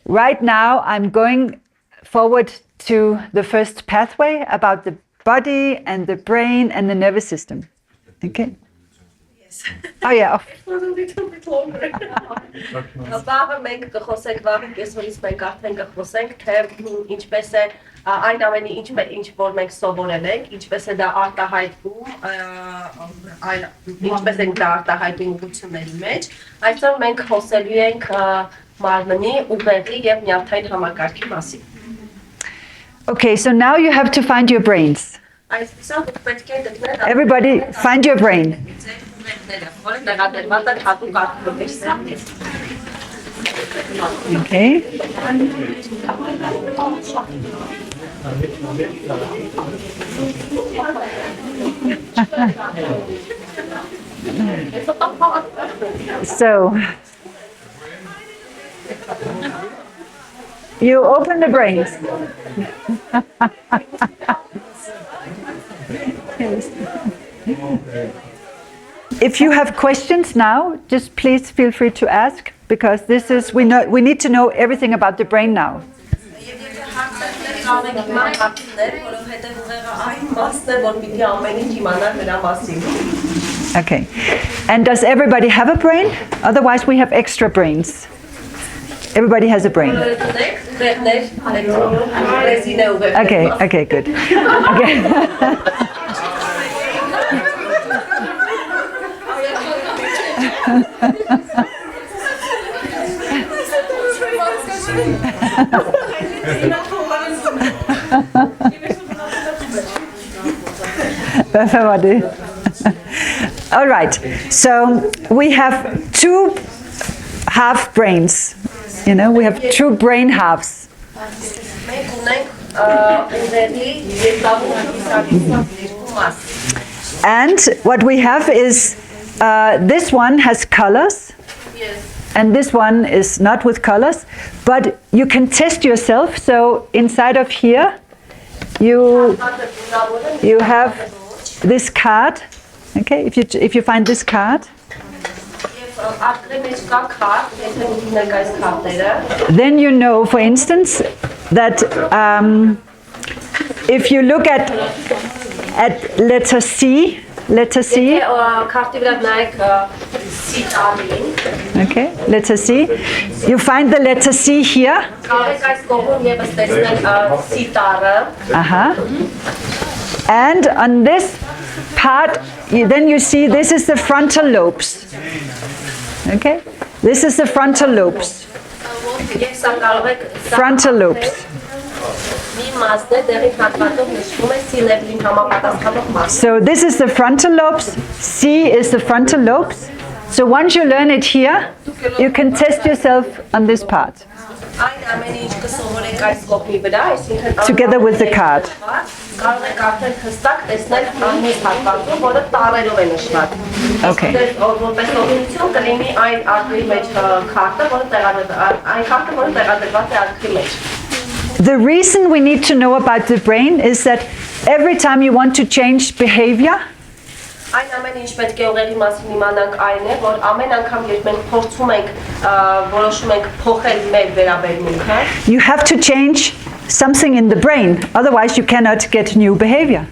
right now I'm going forward to the first pathway about the body and the brain and the nervous system. Okay? Yes. Oh yeah. A little bit longer. Վաղը մենք կխոսենք, վաղը կեսօրից մենք արդեն կխոսենք, թե ինչպես է այն ամենի ինչ որ մենք սովորել ենք, ինչպես է դա արտահայտվում, ինչպես ենք դա արտահայտում ուղղությունների մեջ։ Այսօր մենք խոսելու ենք մարմնի, ուղեղի եւ նյարդային համակարգի մասին։ Okay, so now you have to find your brains. Everybody, find your brain. Okay. So, you open the brains. If you have questions now, just please feel free to ask, because this is we need to know everything about the brain now. Okay. And does everybody have a brain? Otherwise we have extra brains. Everybody has a brain. Okay, good. Okay. All right, so we have two half brains. You know, we have two brain halves. And what we have is this one has colors. Yes. And this one is not with colors, but you can test yourself. So inside of here, you have this card. Okay, if you find this card, then you know, for instance, that if you look at letter C. Okay, letter C. You find the letter C here. And on this part, then you see this is the frontal lobes. Okay, this is the frontal lobes. Okay. Frontal lobes. So this is the frontal lobes. C is the frontal lobes. So once you learn it here, you can test yourself on this part. Together with the card. Okay. The reason we need to know about the brain is that every time you want to change behavior, you have to change something in the brain, otherwise you cannot get new behavior.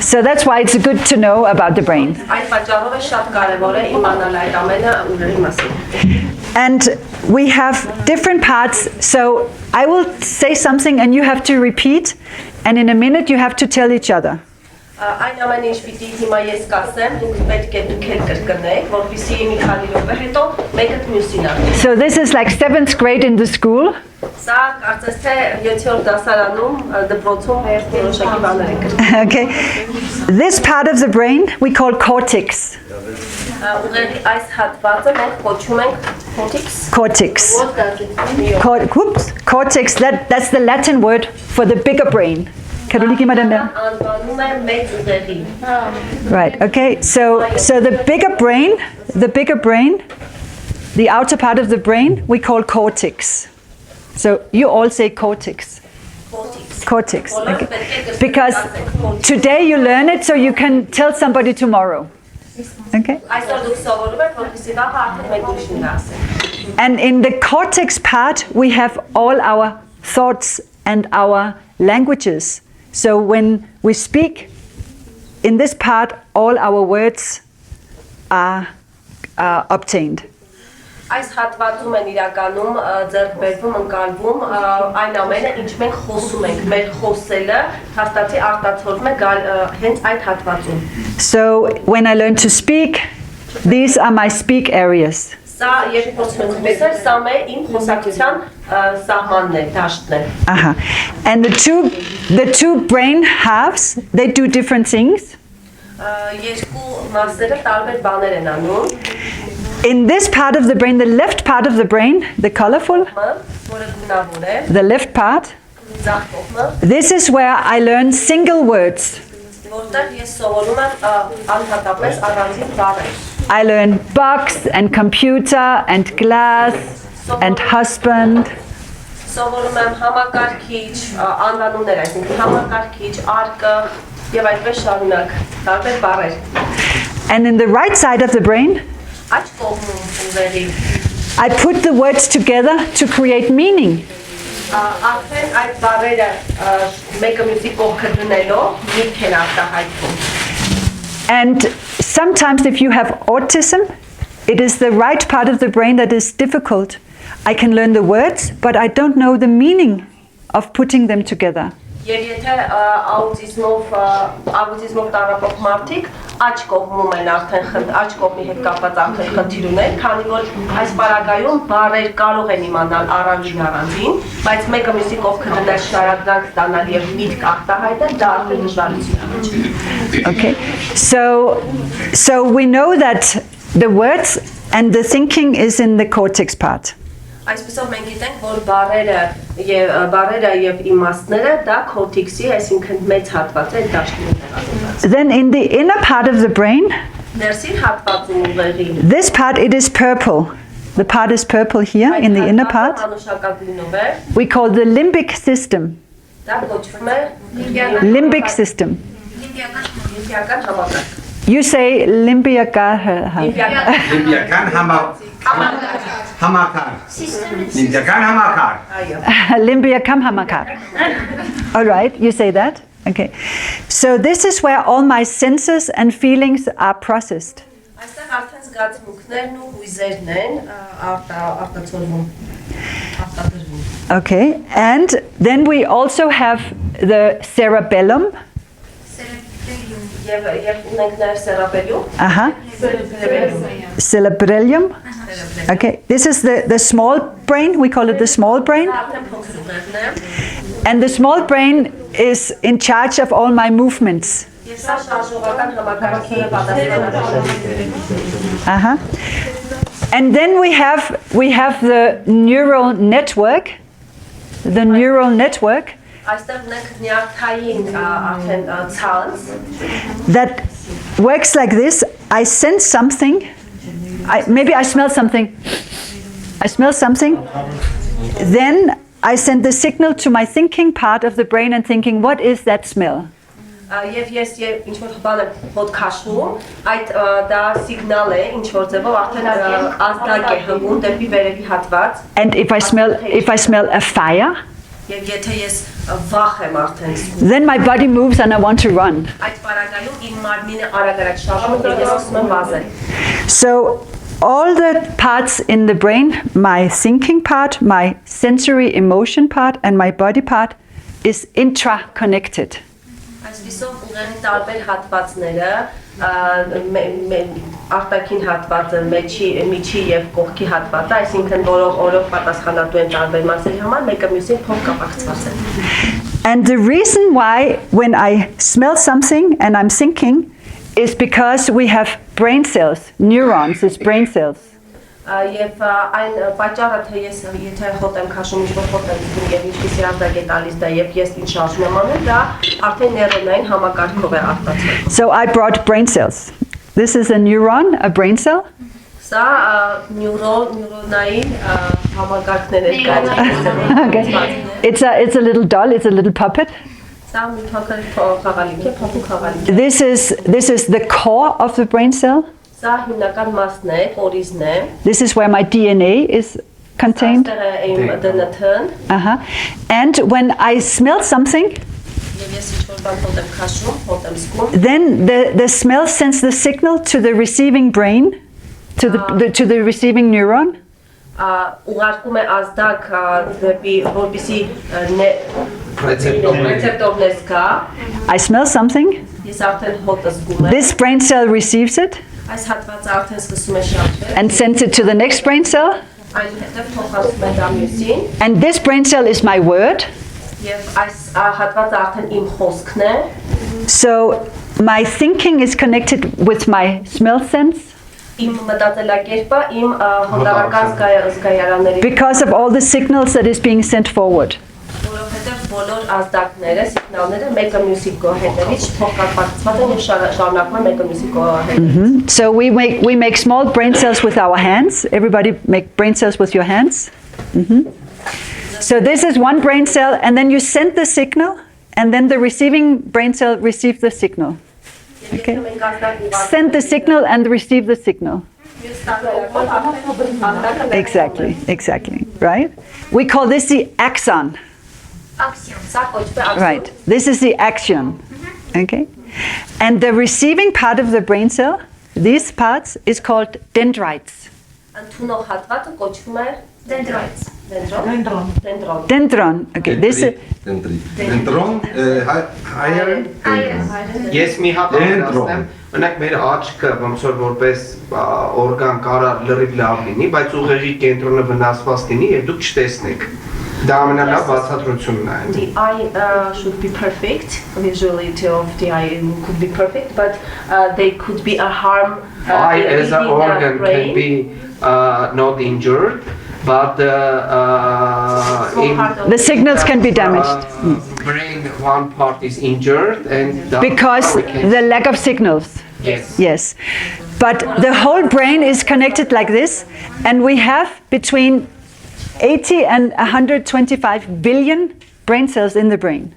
So that's why it's good to know about the brain. And we have different parts, so I will say something and you have to repeat, and in a minute you have to tell each other. So this is like 7th grade in the school. Okay. This part of the brain we call cortex. Cortex. Cortex, that's the Latin word for the bigger brain. Right, okay, so the bigger brain, the outer part of the brain, we call cortex. So you all say cortex. Cortex. Okay. Because today you learn it so you can tell somebody tomorrow. Okay. Այսօր դուք սովորում եք, որպեսզի վաղը արդեն մեկ ուրիշին դասեք։ And in the cortex part, we have all our thoughts and our languages. So when we speak, in this part, all our words are obtained. Այս հատվածում են իրականում ձեռք բերվում, ընկալվում այն ամենը, ինչ մենք խոսում ենք, մեր խոսելը հաստատի արտացոլվում է հենց այդ հատվածում։ So when I learn to speak, these are my speak areas. Սա երբ խոսում ենք խոսել, սա իմ խոսակցության սահմանն է, դաշտն է։ And the two brain halves, they do different things. Երկու մասերը տարբեր բաներ են անում։ In this part of the brain, the left part of the brain, the colorful, the left part, this is where I learn single words. I learn box and computer and glass and husband. And in the right side of the brain, I put the words together to create meaning. And sometimes if you have autism, it is the right part of the brain that is difficult. I can learn the words, but I don't know the meaning of putting them together. Եվ եթե աուտիզմով տառապող մարդիկ աջ կողմում են արդեն աջ կողմի հետ կապված արդեն խնդիր ունեն, քանի որ այս պարագայում բառեր կարող են իմանալ առանձին, բայց մեկը մյուսի կողքը դնել շարադրանք ստանալ եւ միտք արտահայտել, դա արդեն դժվարություն է։ Okay. So we know that the words and the thinking is in the cortex part. Այսպեսով մենք գիտենք, որ բառերը եւ իմաստները դա կորտեքսի, այսինքն մեծ հատված է դաշտում է։ Then in the inner part of the brain, ներսին հատվածում ուղեղին, this part it is purple. The part is purple here in the inner part. We call the limbic system. Limbic system. You say limbiakan hamakar. All right, you say that. Okay. So this is where all my senses and feelings are processed. Okay, and then we also have the cerebellum. Cerebellum. Okay, this is the small brain, we call it the small brain. And the small brain is in charge of all my movements. And then we have the neural network. The neural network that works like this. I sense something. Maybe I smell something. I smell something. Then I send the signal to my thinking part of the brain and thinking, what is that smell? And if I smell a fire, then my body moves and I want to run. So all the parts in the brain, my thinking part, my sensory emotion part, and my body part is intra-connected. Արտաքին հատվածը, միջի եւ կողքի հատվածը, այսինքն որով պատասխանատու են տարբեր մասերի համար, մեկը մյուսին փոխ կապակցված է։ And the reason why when I smell something and I'm thinking is because we have brain cells, neurons, it's brain cells. Եվ այն պատճառը թե ես եթե հոտ եմ քաշում ինչ-որ հոտ եմ զգում եւ ինչպիսի ազդակ է տալիս դա եւ ես ինչ շարժում եմ անում, դա արդեն նեյրոնային համակարգով է արտացոլվում։ So I brought brain cells. This is a neuron, a brain cell. Սա նեյրոնային համակարգներ են կազմում։ Okay. It's a little doll, it's a little puppet. Սա մի փոքր խաղալիք է, փոքր խաղալիք։ This is the core of the brain cell. Սա հիմնական մասն է, կորիզն է։ This is where my DNA is contained. Այստեղ է իմ ԴՆԹ-ն։ And when I smell something, Եվ ես ինչ-որ բան հոտ եմ քաշում, հոտ եմ զգում։ then the smell sends the signal to the receiving brain, to the receiving neuron. Ուղարկում է ազդակ դեպի որպեսի ռեցեպտորներ կա։ I smell something. Ես արդեն հոտը զգում եմ։ This brain cell receives it Այս հատվածը արդեն սկսում է շարժվել։ and sends it to the next brain cell. Այն հետև փոխանցում է դա մյուսին։ And this brain cell is my word. Եվ այս հատվածը արդեն իմ խոսքն է։ So my thinking is connected with my smell sense Իմ մտածելակերպը իմ հոտարական զգայարանների because of all the signals that is being sent forward. որովհետև բոլոր ազդակները, սիգնալները մեկը մյուսի կողմից փոխկապակցված են եւ շարունակվում են մեկը մյուսի կողմից։ So we make small brain cells with our hands. Everybody make brain cells with your hands. So this is one brain cell, and then you send the signal, and then the receiving brain cell receives the signal. Okay. Send the signal and receive the signal. Exactly, right? We call this the axon. Right, this is the axion, okay? And the receiving part of the brain cell, these parts, is called dendrites. Dendron, okay, this is... Dendron, higher. Ես մի հատ ասեմ, մենակ մեր աչքը ոնց որ որպես օրգան կարա լրիվ լավ լինի, բայց ուղեղի կենտրոնը վնասված լինի եւ դուք չտեսնեք։ Դա ամենալավ բացատրությունն է։ The eye should be perfect. Visuality of the eye could be perfect, but they could be a harm. Eye as an organ can be not injured, but the signals can be damaged. Brain one part is injured and because the lack of signals. Yes. But the whole brain is connected like this, and we have between 80 and 125 billion brain cells in the brain.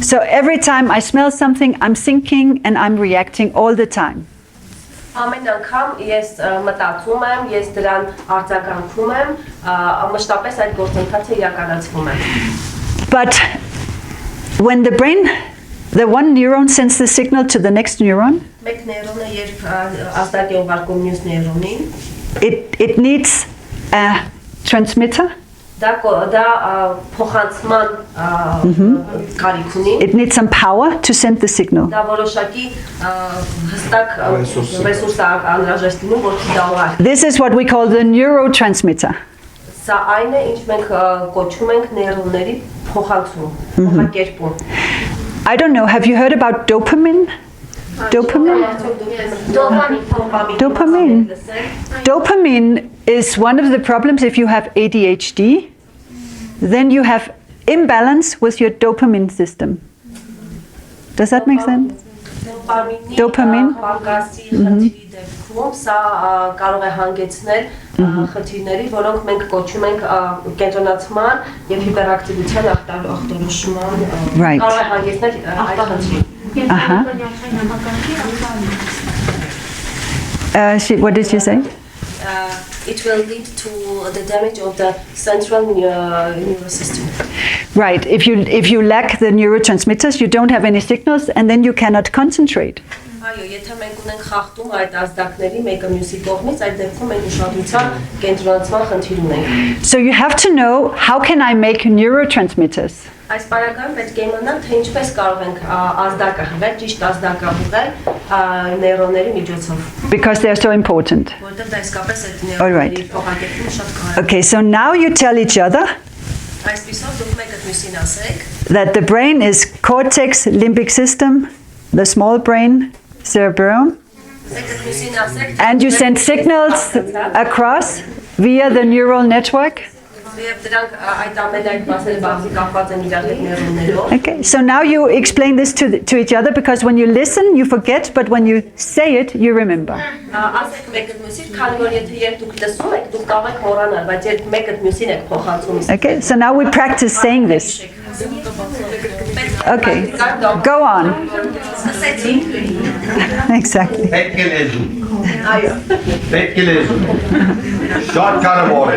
So every time I smell something, I'm thinking and I'm reacting all the time. Ամեն անգամ ես մտածում եմ, ես դրան արձագանքում եմ, մշտապես այդ գործընթացը իրականացվում է։ But when the brain, the one neuron sends the signal to the next neuron, Մեկ նեյրոնը երբ ազդակ է ուղարկում մյուս նեյրոնին, it needs a transmitter. Դա փոխանցման կարիք ունի։ It needs some power to send the signal. Դա որոշակի հստակ ռեսուրս անհրաժեշտ լինում, որպեսզի դա ուղարկի։ This is what we call the neurotransmitter. Սա այն է, ինչ մենք կոչում ենք նեյրոնների փոխանցում, փոխակերպում։ I don't know, have you heard about dopamine? Dopamine? Dopamine is one of the problems if you have ADHD. Then you have imbalance with your dopamine system. Does that make sense? Dopamine? Սա կարող է հանգեցնել խնդիրների, որոնք մենք կոչում ենք կենտրոնացման եւ հիպերակտիվության ախտորոշման, կարող է հանգեցնել այդ խնդրին։ What did you say? It will lead to the damage of the central nervous system. Right. If you lack the neurotransmitters, you don't have any signals, and then you cannot concentrate. Այո, եթե մենք ունենք խախտում այդ ազդակների մեկը մյուսի կողմից, այդ դեպքում մենք ուշադրության կենտրոնացման խնդիր ունենք։ So you have to know, how can I make neurotransmitters? Այս բaragam պետք է իմանալ, թե ինչպես կարող ենք ազդակը հղել, ճիշտ ազդակը հղել նեյրոնների միջոցով։ Because they are so important. Որտեղ դա իսկապես այդ նեյրոնների փոխակերպումը շատ կարևոր է։ Okay, so now you tell each other Այսպիսով դուք մեկը մյուսին ասեք, that the brain is cortex, limbic system, the small brain, cerebrum, and you send signals across via the neural network. Okay, so now you explain this to each other, because when you listen, you forget, but when you say it, you remember. Okay, so now we practice saying this. Okay, go on. Exactly. Short carabole.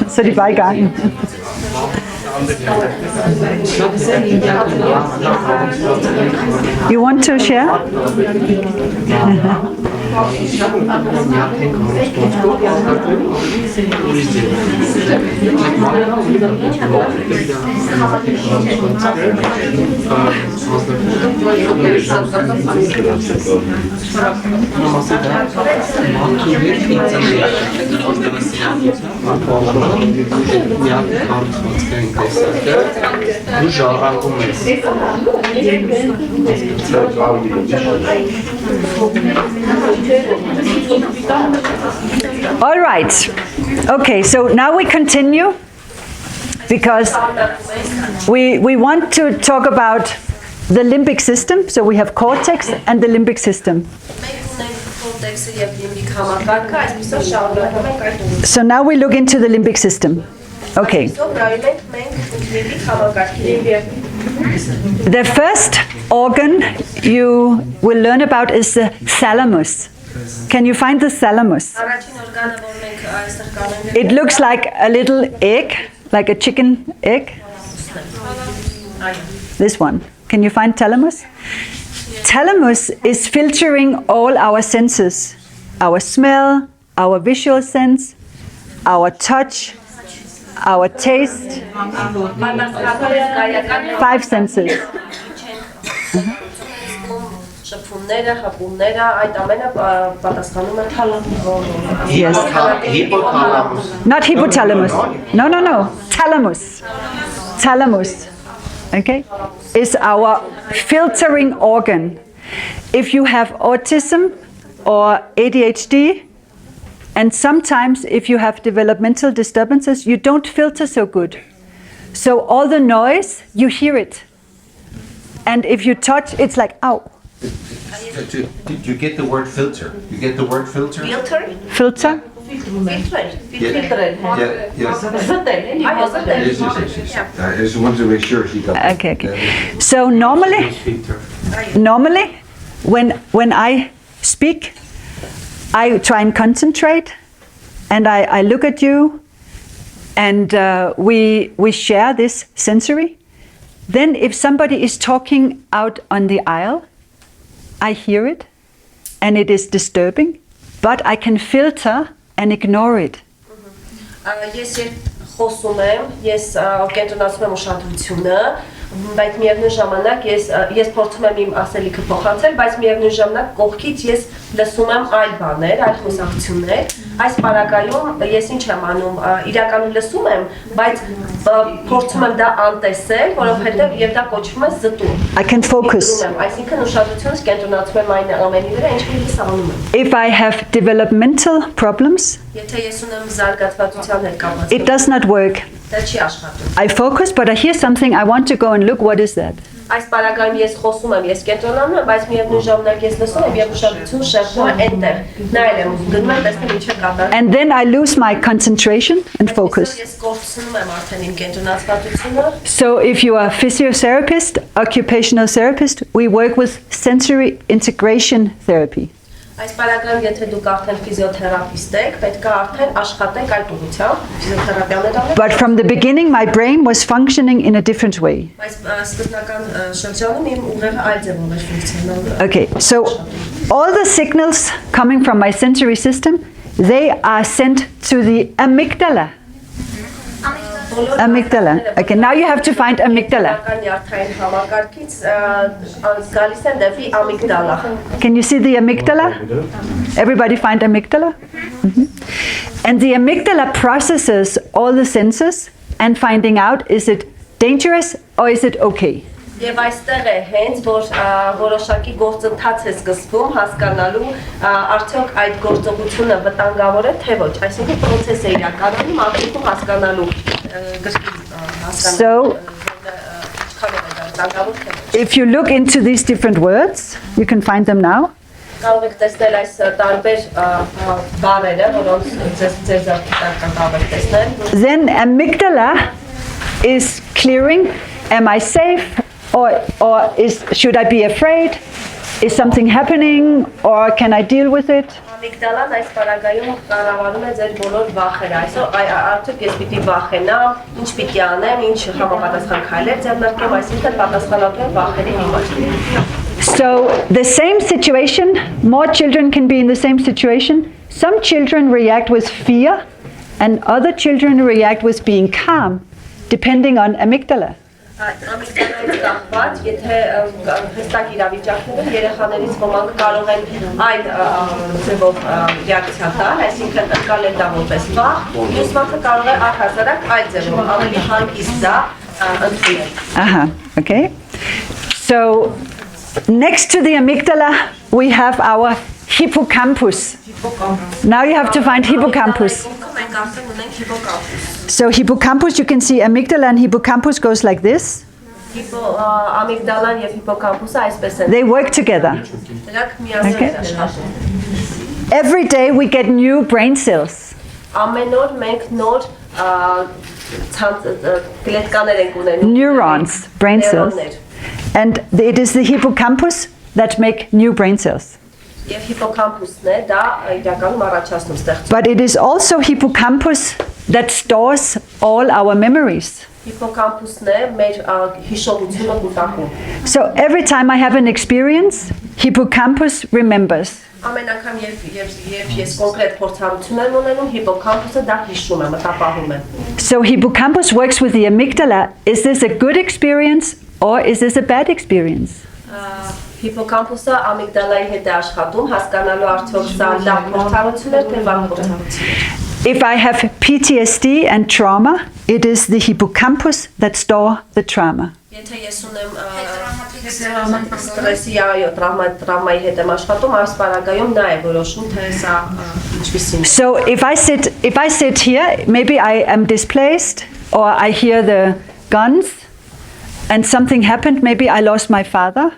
So die Beigaben. You want to share? All right. Okay, so now we continue, because we want to talk about the limbic system. So we have cortex and the limbic system. So now we look into the limbic system. Okay. The first organ you will learn about is the thalamus. Can you find the thalamus? It looks like a little egg, like a chicken egg. This one. Can you find thalamus? Thalamus is filtering all our senses. Our smell, our visual sense, our touch, our taste. 5 senses. Yes. Hypothalamus. Not hypothalamus. No. Thalamus. Thalamus. Okay? Is our filtering organ. If you have autism or ADHD, and sometimes if you have developmental disturbances, you don't filter so good. So all the noise, you hear it. And if you touch, it's like, ow. You get the word filter. You get the word filter? Filter? Yes. I just wanted to make sure she got that. Okay. So normally, when I speak, I try and concentrate, and I look at you, and we share this sensory. Then if somebody is talking out on the aisle, I hear it, and it is disturbing, but I can filter and ignore it. Ես խոսում եմ, ես կենտրոնացնում եմ ուշադրությունը, բայց միևնույն ժամանակ ես փորձում եմ իմ ասելիքը փոխանցել, բայց միևնույն ժամանակ կողքից ես լսում եմ այլ բաներ, այլ խոսակցություններ։ Այս պարագայում ես ինչ եմ անում, իրականում լսում եմ, բայց փորձում եմ դա անտեսել, որովհետև եւ դա կոչվում է զտում։ I can focus. Այսինքն ուշադրությունս կենտրոնացում եմ այն ամենի վրա, ինչ որ ես անում եմ։ If I have developmental problems, Եթե ես ունեմ զարգացվածության հետ կապված, it does not work. դա չի աշխատում։ I focus, but I hear something, I want to go and look, what is that? Այս պարագայում ես խոսում եմ, ես կենտրոնանում եմ, բայց միևնույն ժամանակ ես լսում եմ եւ ուշադրությունը շեղվում է այնտեղ։ Նայել եմ, գնում եմ, տեսնում ինչ է կատարվում։ And then I lose my concentration and focus. Ես կորցնում եմ արդեն իմ կենտրոնացվածությունը։ So if you are a physiotherapist, occupational therapist, we work with sensory integration therapy. Այս պարագայում եթե դուք արդեն ֆիզիոթերապիստ եք, պետք է արդեն աշխատեք այդ ուղղությամբ, ֆիզիոթերապիաներ անեք։ But from the beginning, my brain was functioning in a different way. Բայց սկզբնական շրջանում իմ ուղեղը այլ ձևով էր ֆունկցիոնալ։ Okay, so all the signals coming from my sensory system, they are sent to the amygdala. Amygdala. Okay, now you have to find amygdala. Can you see the amygdala? Everybody find amygdala? Mhm. And the amygdala processes all the senses and finding out, is it dangerous or is it okay? Եվ այստեղ է հենց որ որոշակի գործընթաց է սկսվում հասկանալու արդյոք այդ գործողությունը վտանգավոր է թե ոչ, այսինքն process է իրականում արդյունքում հասկանալու So if you look into these different words, you can find them now. Կարող եք տեսնել այս տարբեր բառերը, որոնց ձեր զարգացական կարող եք տեսնել։ Then amygdala is clearing, am I safe? Or should I be afraid? Is something happening or can I deal with it? Amygdalan այս պարագայում կառավարում է ձեր բոլոր վախերը, այսօր արդյոք ես պիտի վախենամ, ինչ պիտի անեմ, ինչ համապատասխան քայլեր ձեռնարկեմ, այսինքն պատասխանատու եմ վախերի համար։ So the same situation, more children can be in the same situation. Some children react with fear and other children react with being calm, depending on amygdala. Ամիգդալայից կախված, եթե հստակ իրավիճակներում երեխաներից ոմանք կարող են այլ ձևով ռեակցիա տալ, այսինքն ընկալել դա որպես վախ, մյուս մարդը կարող է առհասարակ այլ ձևով ավելի հանգիստ դա ընդունել։ Okay. So next to the amygdala we have our hippocampus. Now you have to find hippocampus. So hippocampus, you can see amygdala and hippocampus goes like this. They work together. Okay. Every day we get new brain cells. Neurons, brain cells. And it is the hippocampus that make new brain cells. But it is also hippocampus that stores all our memories. So every time I have an experience, hippocampus remembers. So hippocampus works with the amygdala. Is this a good experience or is this a bad experience? Հիպոկամպուսը ամիգդալայի հետ է աշխատում, հասկանալու արդյոք սա լավ փորձառություն է թե վատ փորձառություն։ If I have PTSD and trauma, it is the hippocampus that store the trauma. Եթե ես ունեմ ստրեսի այո տրավմայի հետ եմ աշխատում, այս պարագայում նա է որոշում թե սա ինչպիսին է։ So if I sit here, maybe I am displaced or I hear the guns and something happened, maybe I lost my father.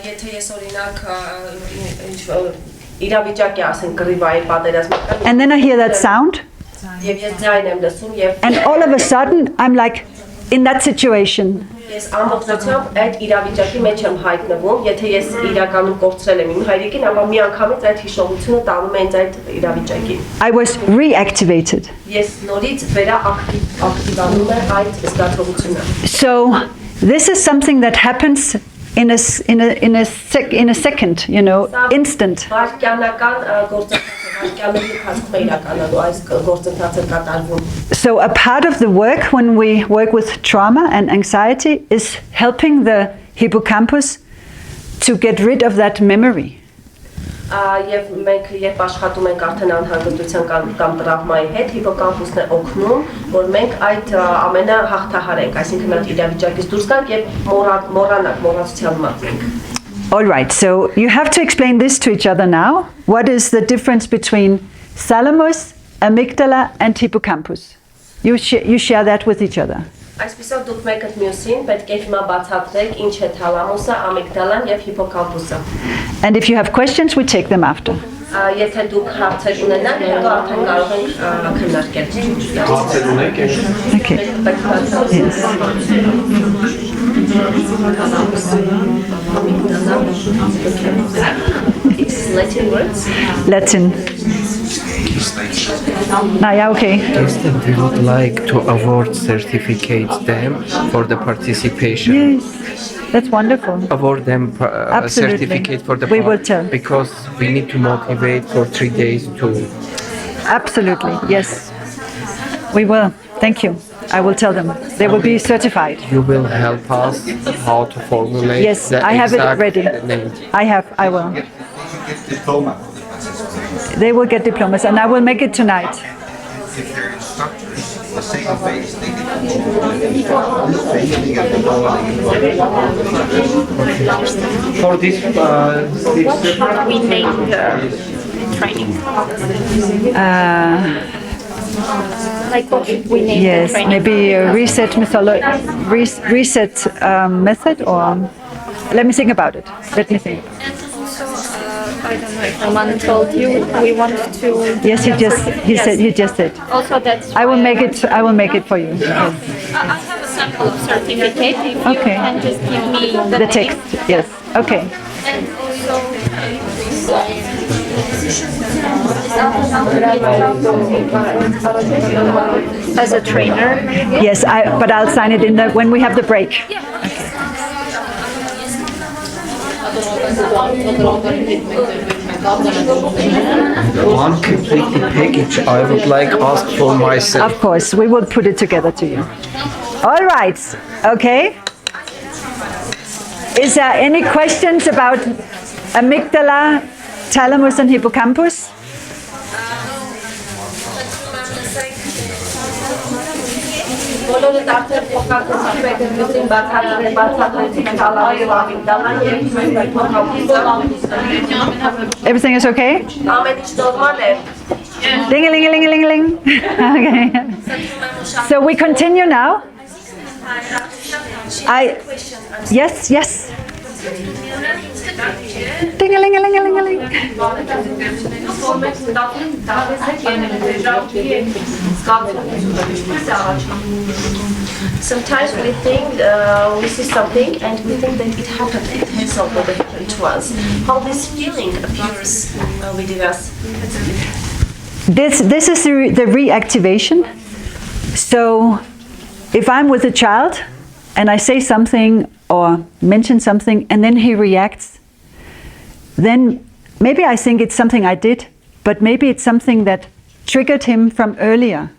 Եթե ես օրինակ իրավիճակ է ասենք կռիվայի պատերազմական And then I hear that sound. Եվ ես ձայն եմ լսում եւ And all of a sudden I'm like in that situation. Ես ամբողջությամբ այդ իրավիճակի մեջ եմ հայտնվում, եթե ես իրականում կորցրել եմ իմ հայրիկին, ապա մի անգամից այդ հիշողությունը տանում է ինձ այդ իրավիճակին։ I was reactivated. Ես նորից ակտիվանում եմ այդ զգացողությունը։ So this is something that happens in a second, you know, instant. So a part of the work when we work with trauma and anxiety is helping the hippocampus to get rid of that memory. Եվ մենք երբ աշխատում ենք արդեն անհանգստության կամ տրավմայի հետ, հիպոկամպուսն է օգնում, որ մենք այդ ամենը հաղթահարենք, այսինքն այդ իրավիճակից դուրս գանք եւ մոռացության մատնենք։ All right, so you have to explain this to each other now. What is the difference between thalamus, amygdala and hippocampus? You share that with each other. Այսպեսով դուք մեկդ մյուսին պետք է հիմա բացատրեք ինչ է թալամուսը, ամիգդալան եւ հիպոկամպուսը։ And if you have questions, we take them after. Եթե դուք հարցեր ունենաք, հետո արդեն կարող ենք քննարկել։ Հարցեր ունեք։ Okay. Yes. Latin words. Latin. No, yeah, okay. We would like to award certificate them for the participation. Yes, that's wonderful. Award them Absolutely. certificate for the We will tell. because we need to motivate for 3 days to. Absolutely, yes. We will. Thank you. I will tell them. They will be certified. You will help us how to formulate. Yes, the I have it exact ready. name. I will. Get diploma. They will get diplomas and I will make it tonight. If they're instructors, the same face, they get diploma. For this, We name the training. Like what should we name the Yes, training? maybe a reset method or let me think about it. Let me think. I don't know if Roman told you we want to. Yes, he just said. Also, that's. I will why make it for you. Yes. I have a sample of certificate. If you Okay. can just give me the, The text. Yes. Okay. And also. As a trainer. Yes, but I'll sign it in when we have the break. one complete package I would like ask for myself. Of course, we will put it together to you. All right. Okay. Is there any questions about amygdala, thalamus, and hippocampus? Բոլորը դարձել փոխակցություն եկեղեցին բացատրեցին թալամը եւ ամիգդալան եւ փոխակցություն։ Everything is okay? Ամեն ինչ նորմալ է։ Ding-a-ling-a-ling-a-ling-a-ling. Okay. So we continue now. Yes. Ding-a-ling-a-ling-a-ling-a-ling. Sometimes we think we see something and we think that it happened, it has already happened to us. How this feeling appears within us. This is the reactivation. So if I'm with a child and I say something or mention something and then he reacts, then maybe I think it's something I did, but maybe it's something that triggered him from earlier.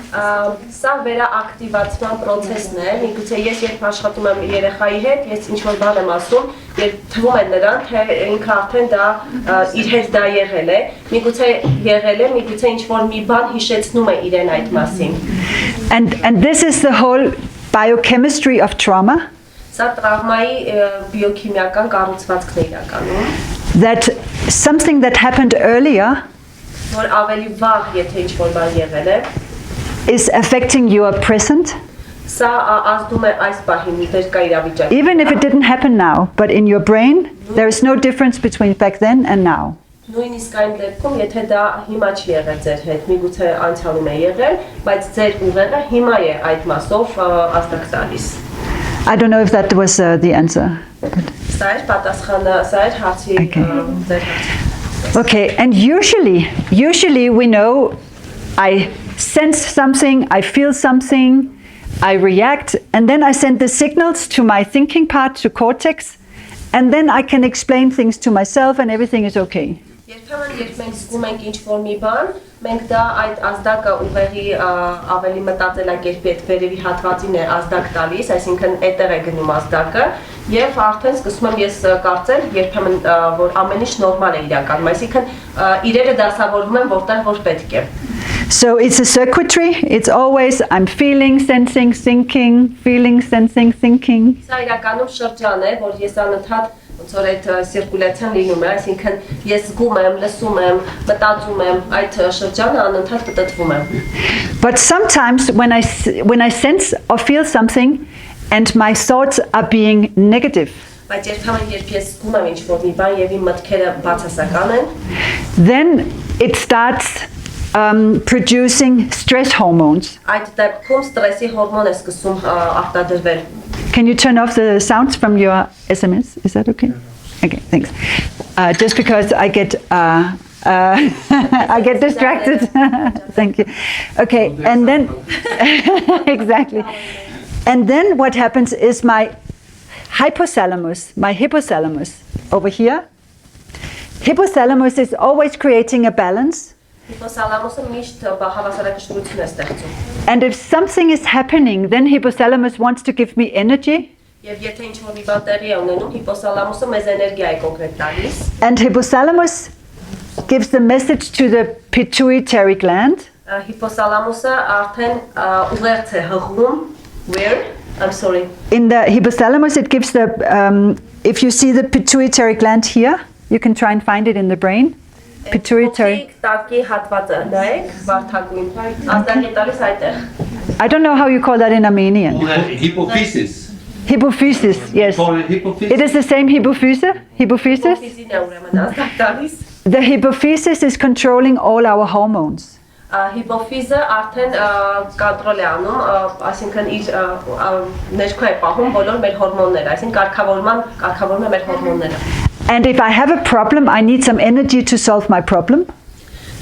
Սա վերաակտիվացման process-ն է, միգուցե ես երբ աշխատում եմ երեխայի հետ, ես ինչ-որ բան եմ ասում, երբ թվում է նրան, թե ինքը արդեն դա իր հետ դա եղել է, միգուցե եղել է, միգուցե ինչ-որ մի բան հիշեցնում է իրեն այդ մասին։ And this is the whole biochemistry of trauma. Սա տրավմայի բիոքիմիական կառուցվածքն է իրականում, That something that happened earlier որ ավելի վաղ եթե ինչ-որ բան եղել է, is affecting your present, սա ազդում է այս պահին ներկա իրավիճակին։ even if it didn't happen now, but in your brain, there is no difference between back then and now. Նույնիսկ այն դեպքում, եթե դա հիմա չի եղել ձեր հետ, միգուցե անցյալում է եղել, բայց ձեր ուղեղը հիմա է այդ մասով ազդակ տալիս։ I don't know if that was the answer. Սա էր պատասխանը, սա էր հարցի ձեր հարցը։ Okay, and usually we know I sense something, I feel something, I react, and then I send the signals to my thinking part, to cortex, and then I can explain things to myself and everything is okay. Երբեմն երբ մենք զգում ենք ինչ-որ մի բան, մենք դա այդ ազդակը ուղեղի ավելի մտածելակերպի այդ վերևի հատվածին է ազդակ տալիս, այսինքն այդտեղ է գնում ազդակը, եւ արդեն սկսում եմ ես կարծել երբեմն որ ամեն ինչ նորմալ է իրականում, այսինքն իրերը դասավորվում են որտեղ որ պետք է։ So it's a circuitry, it's always I'm feeling, sensing, thinking, feeling, sensing, thinking. Սա իրականում շրջան է, որ ես անընդհատ ոնց որ այդ սիրկուլյացիան լինում է, այսինքն ես զգում եմ, լսում եմ, մտածում եմ, այդ շրջանը անընդհատ պտտվում է։ But sometimes when I sense or feel something and my thoughts are being negative, Բայց երբեմն երբ ես զգում եմ ինչ-որ մի բան եւ իմ մտքերը բացասական են, then it starts producing stress hormones. այդ դեպքում ստրեսի հորմոն է սկսում արտադրվել։ Can you turn off the sounds from your SMS? Is that okay? Okay, thanks. Just because I get I get distracted. Thank you. Okay, and then exactly. And then what happens is my hypothalamus over here. Hypothalamus is always creating a balance. And if something is happening, then hypothalamus wants to give me energy. And hypothalamus gives the message to the pituitary gland. Where? I'm sorry. In the hypothalamus, it gives the, if you see the pituitary gland here, you can try and find it in the brain. Pituitary. I don't know how you call that in Armenian. Hypophysis. Hypophysis, yes. Hypophysis. It is the same hypophysis? Hypophysis? The hypophysis is controlling all our hormones. Hypophyse արդեն կոնտրոլ է անում, այսինքն իր ներքո է պահում բոլոր մեր հորմոնները, այսինքն կարգավորում է մեր հորմոնները։ And if I have a problem, I need some energy to solve my problem.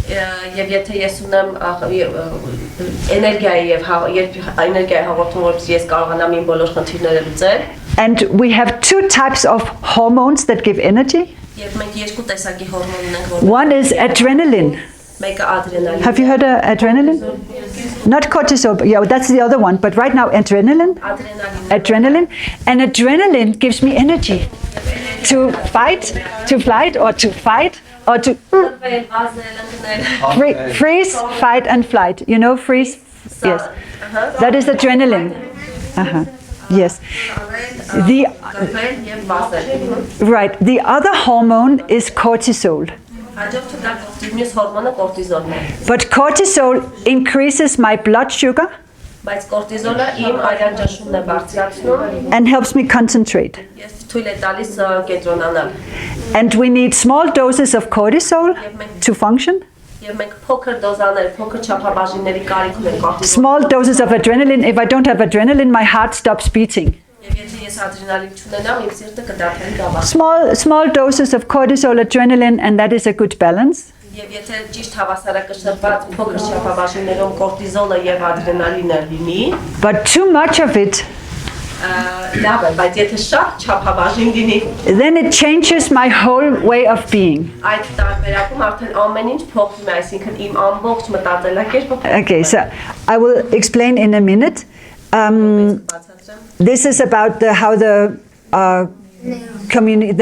Եվ եթե ես ունեմ էներգիայի եւ էներգիայի հաղորդում, որպես ես կարողանամ իմ բոլոր խնդիրները լուծել։ And we have two types of hormones that give energy. Եվ մենք երկու տեսակի հորմոն ունենք, One is adrenaline. մեկը ադրենալին։ Have you heard of adrenaline? Not cortisol, but yeah, that's the other one. But right now, adrenaline. Adrenaline. And adrenaline gives me energy to fight, to flight, or to fight, or to freeze, fight, and flight. You know, freeze? Yes. That is adrenaline. Yes. Right. The other hormone is cortisol. But cortisol increases my blood sugar and helps me concentrate. And we need small doses of cortisol to function. Small doses of adrenaline. If I don't have adrenaline, my heart stops beating. Small doses of cortisol, adrenaline, and that is a good balance. But too much of it, then it changes my whole way of being. Okay, so I will explain in a minute. This is about how the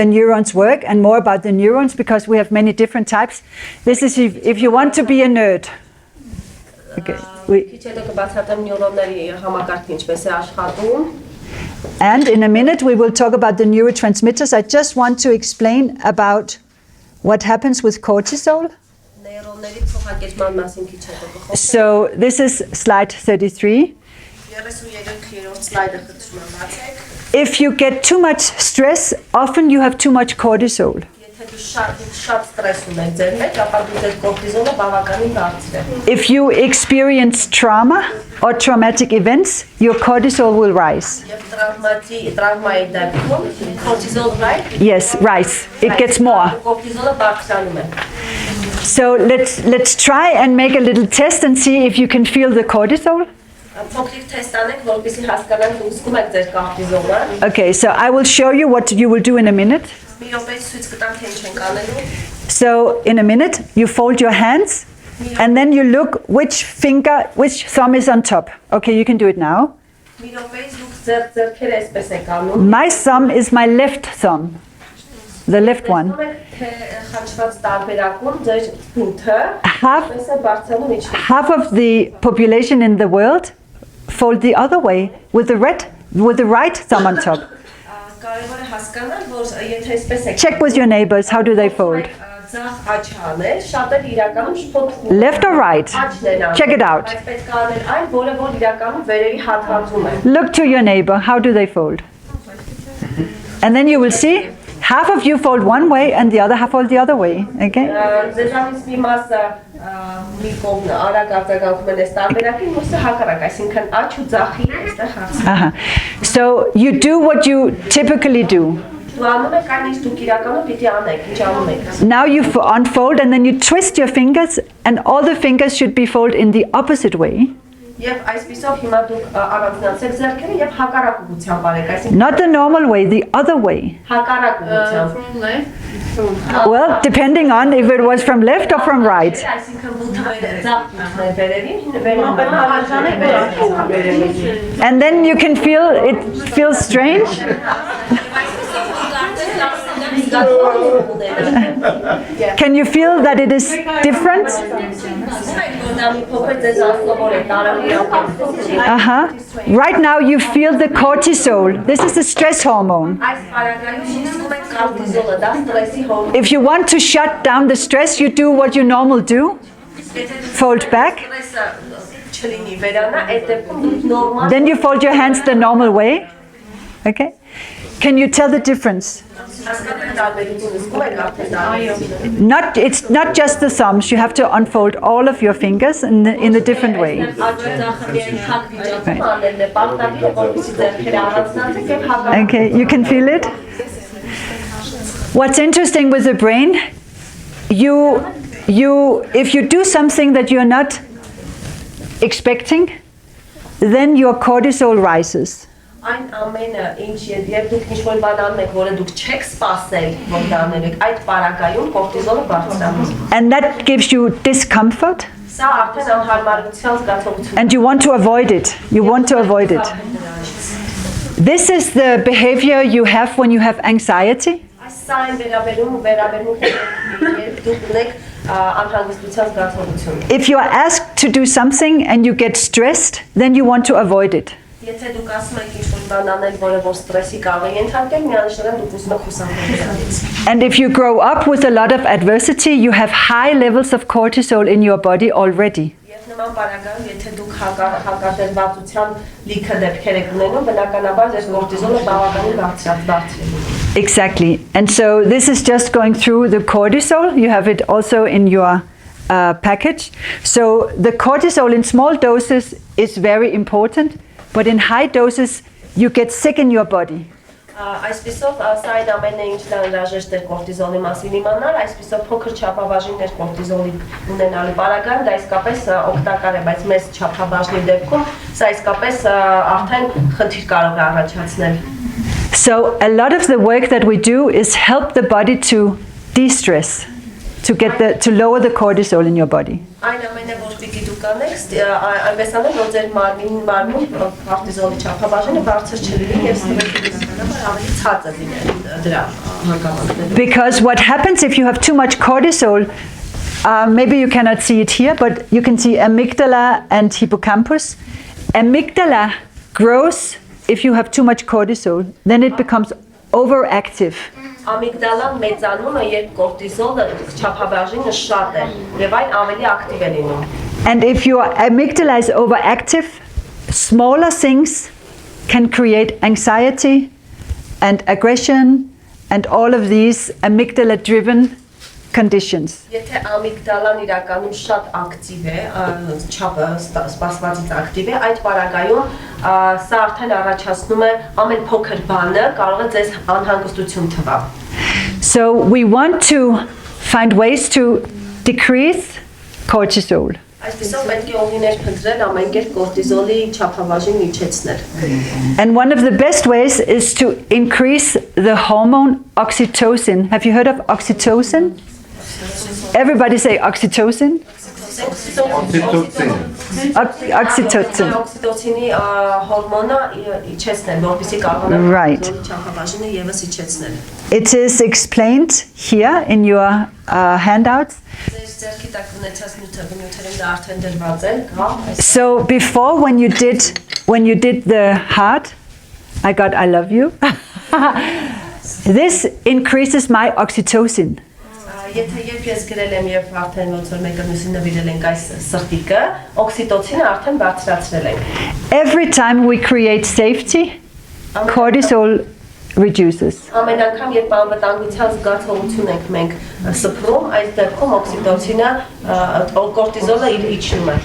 neurons work, and more about the neurons, because we have many different types. This is if you want to be a nerd. Okay. And in a minute we will talk about the neurotransmitters. I just want to explain about what happens with cortisol. So this is slide 33. If you get too much stress, often you have too much cortisol. If you experience trauma or traumatic events, your cortisol will rise. Yes, rise. It gets more. So let's try and make a little test and see if you can feel the cortisol. Okay, so I will show you what you will do in a minute. So in a minute, you fold your hands and then you look which thumb is on top. Okay, you can do it now. My thumb is my left thumb, the left one. Half of the population in the world fold the other way with the right thumb on top. Check with your neighbors, how do they fold? Left or right? Check it out. Look to your neighbor, how do they fold? And then you will see half of you fold one way and the other half fold the other way. Okay? So you do what you typically do. Դու անում եք այն ինչ դուք իրականում պիտի անեք, ինչ անում եք։ Now you unfold and then you twist your fingers and all the fingers should be folded in the opposite way. Եվ այսպիսով հիմա դուք առանձնացեք ձեռքերը եւ հակառակ ուղղությամբ արեք, այսինքն Not the normal way, the other way. հակառակ ուղղությամբ։ From left. Well, depending on if it was from left or from right. Այսինքն բութը ձախ բութն է վերևին, վերևին հաջանեք վերևին։ And then you can feel it feels strange. Can you feel that it is different? Right now you feel the cortisol. This is the stress hormone. If you want to shut down the stress, you do what you normally do. Fold back. Then you fold your hands the normal way. Okay? Can you tell the difference? It's not just the thumbs. You have to unfold all of your fingers in a different way. Okay, you can feel it. What's interesting with the brain, if you do something that you're not expecting, then your cortisol rises. Այն ամենը ինչ երբ դուք ինչ-որ բան անում եք, որը դուք չեք սպասել, որ դա անեք, այդ պարագայում կորտիզոլը բարձրանում։ And that gives you discomfort. Սա արդեն անհարմարության զգացողություն։ And you want to avoid it. You want to avoid it. This is the behavior you have when you have anxiety. Սա այն վերաբերում երբ դուք ունեք անհանգստության զգացողություն։ If you are asked to do something and you get stressed, then you want to avoid it. Եթե դուք ասում եք ինչ-որ բան անել, որը որ ստրեսի կարող է ենթարկել, միանշանակ դուք ուզում եք խուսափել դրանից։ And if you grow up with a lot of adversity, you have high levels of cortisol in your body already. Եվ նման պարագայում, եթե դուք հակադրվածության լիքը դեպքեր եք ունենում, բնականաբար ձեր կորտիզոլը բավականին բարձրացնում։ Exactly. And so this is just going through the cortisol. You have it also in your package. So the cortisol in small doses is very important. But in high doses, you get sick in your body. Այսպիսով սա այն ամենը ինչ անհրաժեշտ է կորտիզոլի մասին իմանալ, այսպիսով փոքր չափաբաժիններ կորտիզոլի ունենալու պարագայում դա իսկապես օգտակար է, բայց մեծ չափաբաժնի դեպքում սա իսկապես արդեն խնդիր կարող է առաջացնել։ So a lot of the work that we do is help the body to de-stress, to lower the cortisol in your body. Այն ամենը որ պիտի դուք անեք, այնպես անեք, որ ձեր մարմնում կորտիզոլի չափաբաժինը բարձր չլինի եւ ստրեսի ավելի ցածր լինի դրա հանգամանքները։ Because what happens if you have too much cortisol, maybe you cannot see it here, but you can see amygdala and hippocampus. Amygdala grows if you have too much cortisol, then it becomes overactive. Ամիգդալան մեծանում է, երբ կորտիզոլը չափաբաժինը շատ է եւ այն ավելի ակտիվ է լինում։ And if your amygdala is overactive, smaller things can create anxiety and aggression and all of these amygdala-driven conditions. Եթե ամիգդալան իրականում շատ ակտիվ է, չափը սպասվածից ակտիվ է, այդ պարագայում սա արդեն առաջացնում է ամեն փոքր բանը կարող է ձեզ անհանգստություն թվալ։ So we want to find ways to decrease cortisol. Այսպեսով պետք է օգիներ փնտրել ամեն կերպ կորտիզոլի չափաբաժին իջեցնել։ And one of the best ways is to increase the hormone oxytocin. Have you heard of oxytocin? Everybody say oxytocin. Oxytocin. Օքսիտոցինի հորմոնը իջեցնել, որպեսզի կարողանա Right. չափաբաժինը եւս իջեցնել։ It is explained here in your handouts. Ձեր ձեռքի տակ ունեցած նյութերն դա արդեն դրված են, կա։ So before when you did the heart, I love you. This increases my oxytocin. Եթե երբ ես գրել եմ եւ արդեն ոնց որ մեկը մյուսին նվիրել ենք այս սրտիկը, օքսիտոցինը արդեն բարձրացրել ենք։ Every time we create safety, cortisol reduces. Ամեն անգամ երբ անվտանգության զգացողություն ենք մենք սփռում, այս դեպքում օքսիտոցինը կորտիզոլը իջնում է։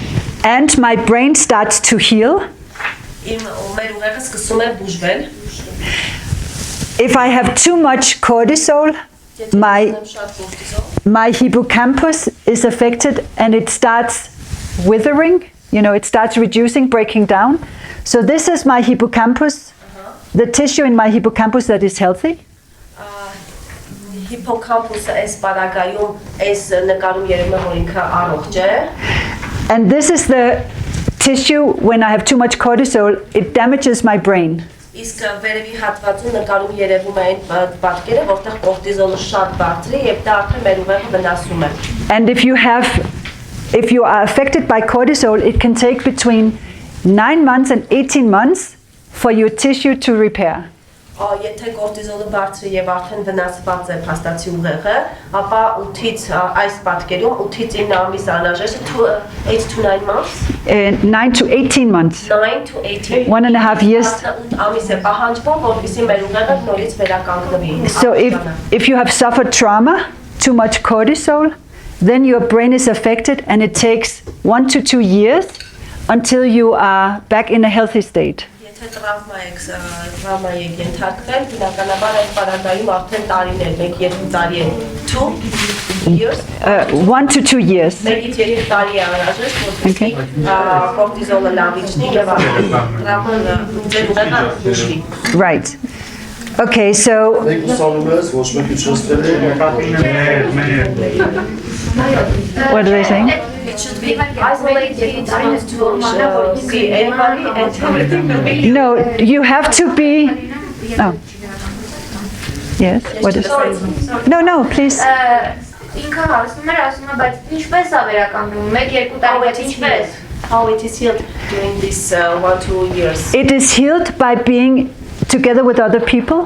And my brain starts to heal. Իմ մեր ուղեղը սկսում է բուժվել։ If I have too much cortisol, my hippocampus is affected and it starts withering, it starts reducing, breaking down. So this is my hippocampus, the tissue in my hippocampus that is healthy. And this is the tissue when I have too much cortisol, it damages my brain. Իսկ վերևի հատվածում նկարում երևում է այն պատկերը, որտեղ կորտիզոլը շատ բարձր է եւ դա արդեն մեր ուղեղը վնասում է։ And if you are affected by cortisol, it can take between 9 months and 18 months for your tissue to repair. Եթե կորտիզոլը բարձր է եւ արդեն վնասված է փաստացի ուղեղը, ապա 8-ից այս պատկերում 8-ից 9 ամիս անհրաժեշտ 8 to 9 months 9 to 18 months. 9 to 18 1.5 years. ամիս է պահանջվում, որպեսզի մեր ուղեղը նորից վերականգնվի։ So if you have suffered trauma, too much cortisol, then your brain is affected and it takes 1 to 2 years until you are back in a healthy state. Եթե տրավմայի եք ենթարկվել, բնականաբար այդ պարագայում արդեն տարիներ, 1-2 տարի է, 2 years 1 to 2 years. 1-ից 2 տարի է անհրաժեշտ, որպեսզի կորտիզոլը լավ իջնի եւ տրավման ձեր ուղեղը ուժվի։ Right. Okay, so what are they saying? It should be isolated to see anybody and everything will be. No, you have to be. Oh. Yes. What is? No, please. Ինքը հարցնում էր, ասում է, բայց ինչպես է վերականգնում, 1-2 տարի բայց ինչպես? How it is healed during this 1-2 years. It is healed by being together with other people.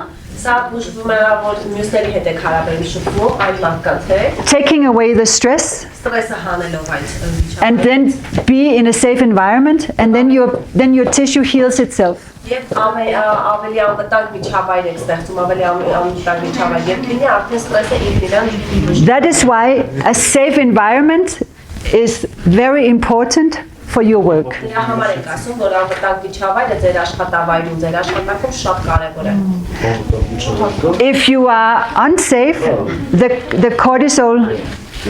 Սա բուժվում է, որ մյուսների հետ եք հարաբերի շփվում, այլ մարդկանց հետ, Taking away the stress, ստրեսը հանելով այդ վիճակը։ and then be in a safe environment, and then your tissue heals itself. Եվ ավելի անվտանգ միջավայր եք ստեղծում, ավելի անվտանգ միջավայր, եւ լինի արդեն ստրեսը ինքնին That is why a safe environment is very important for your work. Դրա համար ենք ասում, որ անվտանգ միջավայրը ձեր աշխատավայրում, ձեր աշխատանքում շատ կարևոր է։ If you are unsafe, the cortisol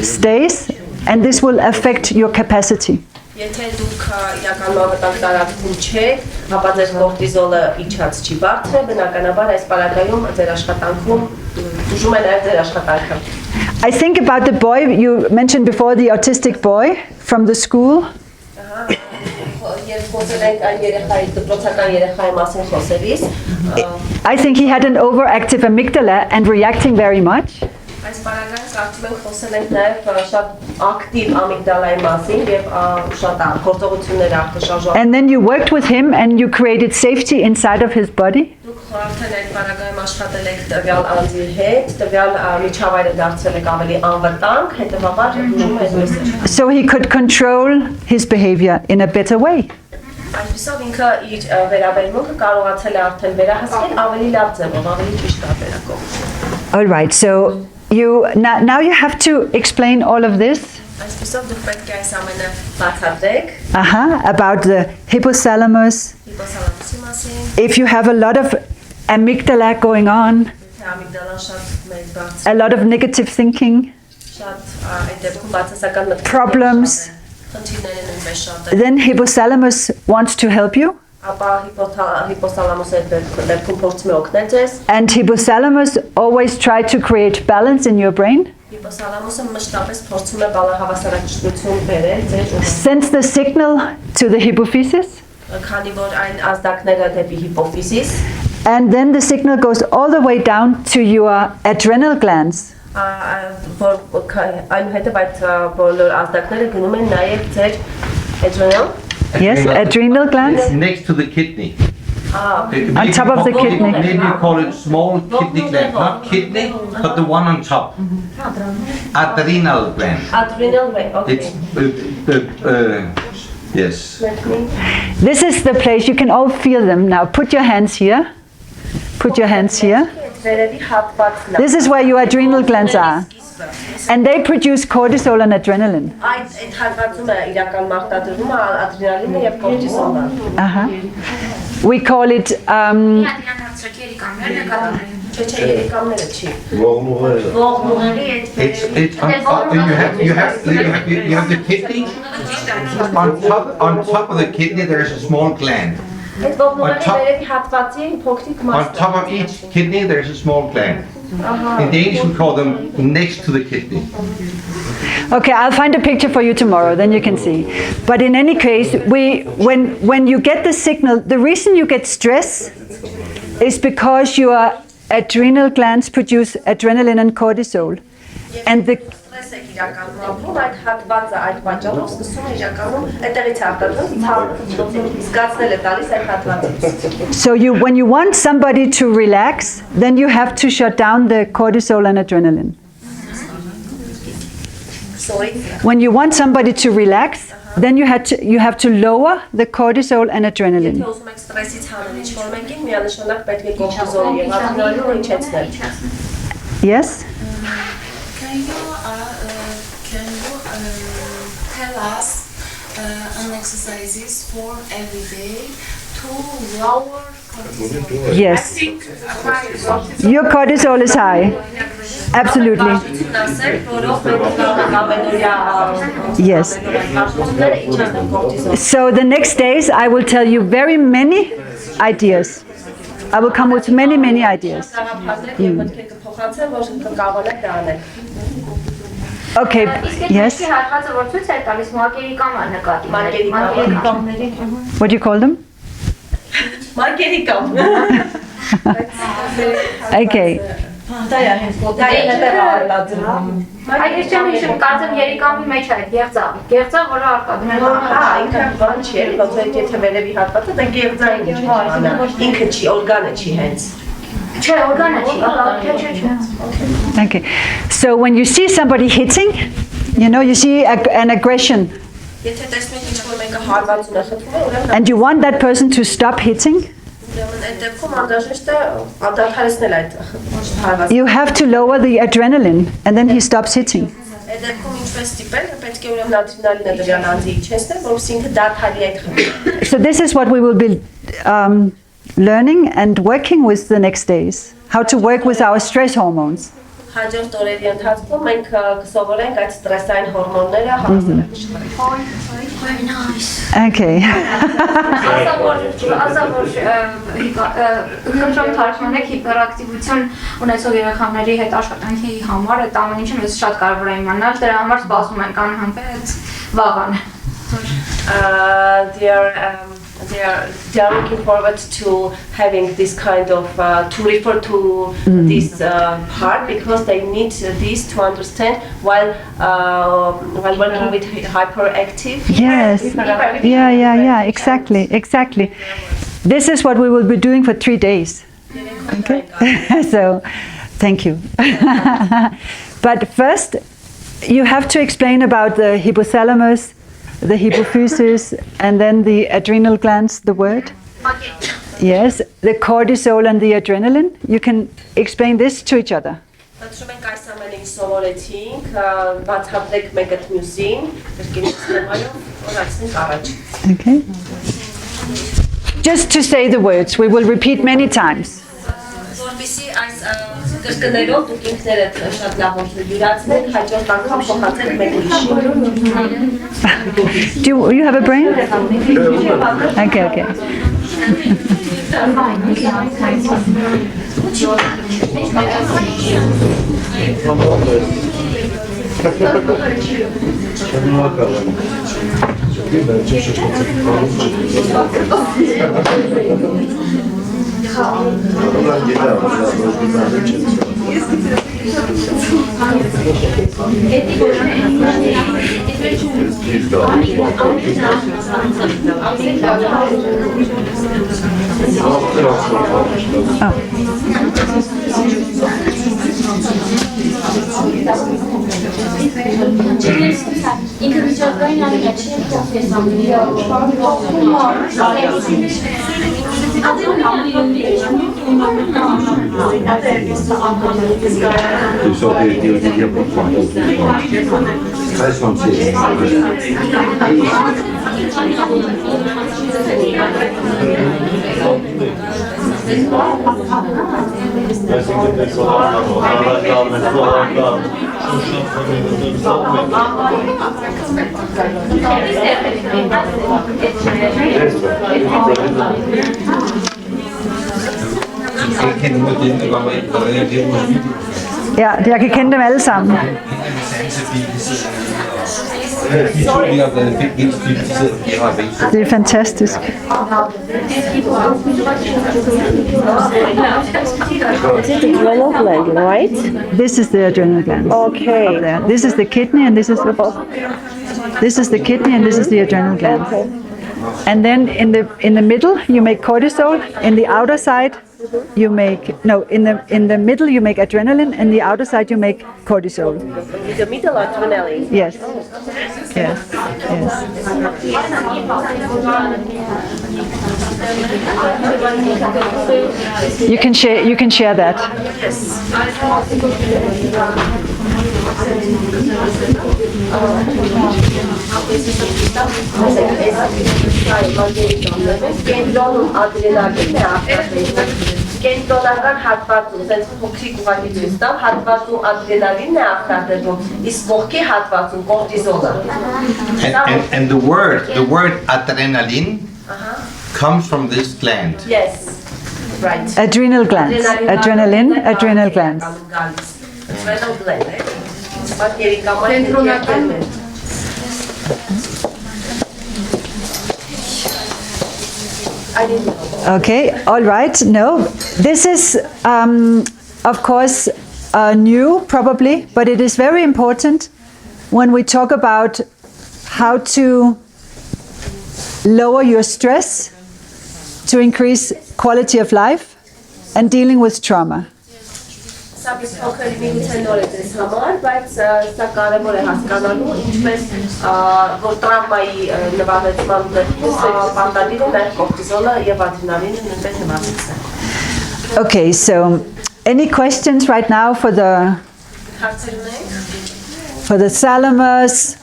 stays, and this will affect your capacity. Եթե դուք իրական անվտանգ տարածքում չեք, ապա ձեր կորտիզոլը իջած չի բարձր, բնականաբար այս պարագայում ձեր աշխատանքում դժում է նաև ձեր աշխատանքը։ I think about the boy you mentioned before, the autistic boy from the school. I think he had an overactive amygdala and reacting very much. And then you worked with him and you created safety inside of his body. So he could control his behavior in a better way. All right, so now you have to explain all of this. About the hypothalamus. If you have a lot of amygdala going on, a lot of negative thinking, problems, then hypothalamus wants to help you. And hypothalamus always try to create balance in your brain. Sends the signal to the hypophysis. And then the signal goes all the way down to your adrenal glands. Yes, adrenal glands. Next to the kidney. On top of the kidney. Maybe you call it small kidney gland, not kidney, but the one on top. Adrenal gland. Adrenal gland, okay. Yes. This is the place, you can all feel them now. Put your hands here. Put your hands here. This is where your adrenal glands are. And they produce cortisol and adrenaline. We call it բարձրակ երիկամներ նկատում Չէ, երիկամները չի։ ողնուղերի You have the kidney. On top of the kidney, there is a small gland. Այդ ողնուղերի վերևի հատվածի փոքրիկ On մաս։ top of each kidney, there is a small gland. In Danish, we call them next to the kidney. Okay, I'll find a picture for you tomorrow, then you can see. But in any case, when you get the signal, the reason you get stress is because your adrenal glands produce adrenaline and cortisol. And the Ստրեսը իրականում ապրում այդ հատվածը այդ պատճառով սկսում է իրականում այդտեղից արտադրում զգացնել է տալիս այդ հատվածը։ So when you want somebody to relax, then you have to shut down the cortisol and adrenaline. Sorry։ When you want somebody to relax, then you have to lower the cortisol and adrenaline. Եթե ուզում եք ստրեսից հանել ինչ-որ մեկին, միանշանակ պետք է կորտիզոլի եւ ադրենալինը իջեցնել։ Yes? Can you tell us an exercises for every day to lower cortisol? Yes. Your cortisol is high. Absolutely. Yes. So the next days I will tell you very many ideas. I will come with many ideas. Okay, yes. հատվածը որ ցույց է տալիս մակերիկամը նկատի։ What do you call them? Մարկերիկամ։ Okay. Դա է հենց դա է հետևը արտադրում։ Այդ ես չեմ հիշում, կարծեմ երիկամի մեջ է գեղձա, որը արտադրում է։ Հա, ինքը բան չի, ոնց եթե վերևի հատվածը դա գեղձային ինչ։ Ինքը չի, օրգանը չի հենց։ Չէ, օրգանը չի, Okay. So when you see somebody hitting, you see an aggression, Եթե տեսնում եք ինչ-որ մեկը հարվածում է խփում, ուրեմն and you want that person to stop hitting, այդ դեպքում անհրաժեշտ է ադարթարեցնել այդ հարվածը։ you have to lower the adrenaline, and then he stops hitting. Այդ դեպքում ինչպես ստիպել, պետք է ուրեմն ադրենալինը դրան անձի իջեցնել, որովհետեւ ինքը դադարի այդ խփում։ So this is what we will be learning and working with the next days, how to work with our stress hormones. Հաջորդ օրերի ընթացքում մենք կսովորենք այդ ստրեսային հորմոնները հասնել։ Okay. Ազավոր քննում թարգմանեք հիպերակտիվություն ունեցող երեխաների հետ աշխատանքի համար այդ ամեն ինչը մեզ շատ կարևոր է իմանալ, դրա համար սպասում ենք անհամբեր վաղան։ They are looking forward to having this kind of to refer to this part because they need this to understand while working with hyperactive. Yes. Yeah. Exactly. This is what we will be doing for 3 days. Okay. So, thank you. But first, you have to explain about the hypothalamus, the hypophysis, and then the adrenal glands, the word. Yes, the cortisol and the adrenaline. You can explain this to each other. Պատշում ենք այս ամեն ինչ սովորեցինք, բացատրեք մեկը մյուսին, երկինի թեմայով, օրացնենք առաջ։ Okay. Just to say the words, we will repeat many times. Որպեսզի այս կրկներով դուք ինքներդ շատ լավ յուրացնեք, հաջորդ անգամ փոխանցեք մեկ ուրիշին։ Do you have a brain? Okay. Thank you. Ja, jeg kan kende dem alle sammen. Det er fantastisk. This is the adrenal gland, right? This is the adrenal gland. Okay. Up there. This is the kidney, and this is the kidney, and this is the adrenal gland. And then in the middle you make cortisol. In the outer side you make in the middle you make adrenaline, and the outer side you make cortisol. In the middle adrenaline. Yes. Yes. Yes. You can share that. Կենտրոնական հատվածում, ասենց փոքրիկ ուղղակի ցույց տամ, հատվածում ադրենալինն է արտադրվում, իսկ ողքի հատվածում կորտիզոլը։ And the word adrenaline comes from this gland. Yes. Right. Adrenal glands. Adrenaline, adrenal glands. Adrenal gland, eh? Բայց երիկամային Okay, all right. No, this is, of course, new, probably, but it is very important when we talk about how to lower your stress, to increase quality of life, and dealing with trauma. Սա փոքր միգուցե նոր է դες համար, բայց սա կարևոր է հասկանալու, ինչպես որ տրավմայի նվազեցման դեպքում պարտադիր է նաև կորտիզոլը եւ ադրենալինը նույնպես նվազեցնել։ Okay, so any questions right now for the thalamus,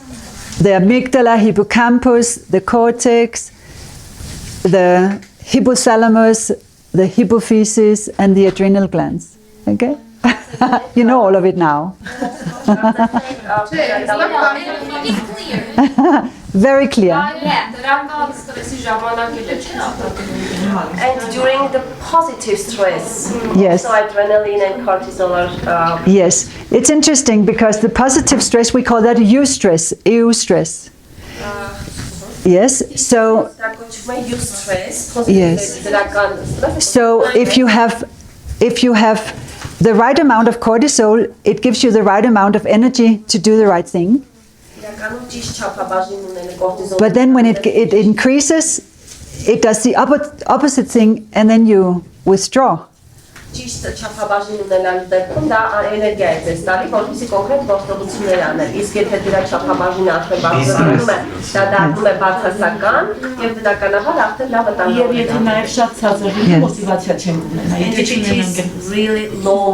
the amygdala, hippocampus, the cortex, the hypothalamus, the hypophysis, and the adrenal glands? Okay? You know all of it now. Very clear. And during the positive stress, Yes. so adrenaline and cortisol are... Yes. It's interesting because the positive stress, we call that eustress. Eustress. Yes. So, yes. So if you have the right amount of cortisol, it gives you the right amount of energy to do the right thing. But then when it increases, it does the opposite thing, and then you withdraw. Ճիշտ չափաբաժին ունենալու դեպքում դա էներգիա է ձեզ տալի, որպեսզի կոնկրետ գործողություններ անել։ Իսկ եթե դրա չափաբաժինը արդեն բարձրանում է, դա դառնում է բացասական եւ բնականաբար արդեն լավ վտանգ։ Եվ եթե նաեւ շատ ցածր լինի, մոտիվացիա չեն ունենա։ Եթե really low.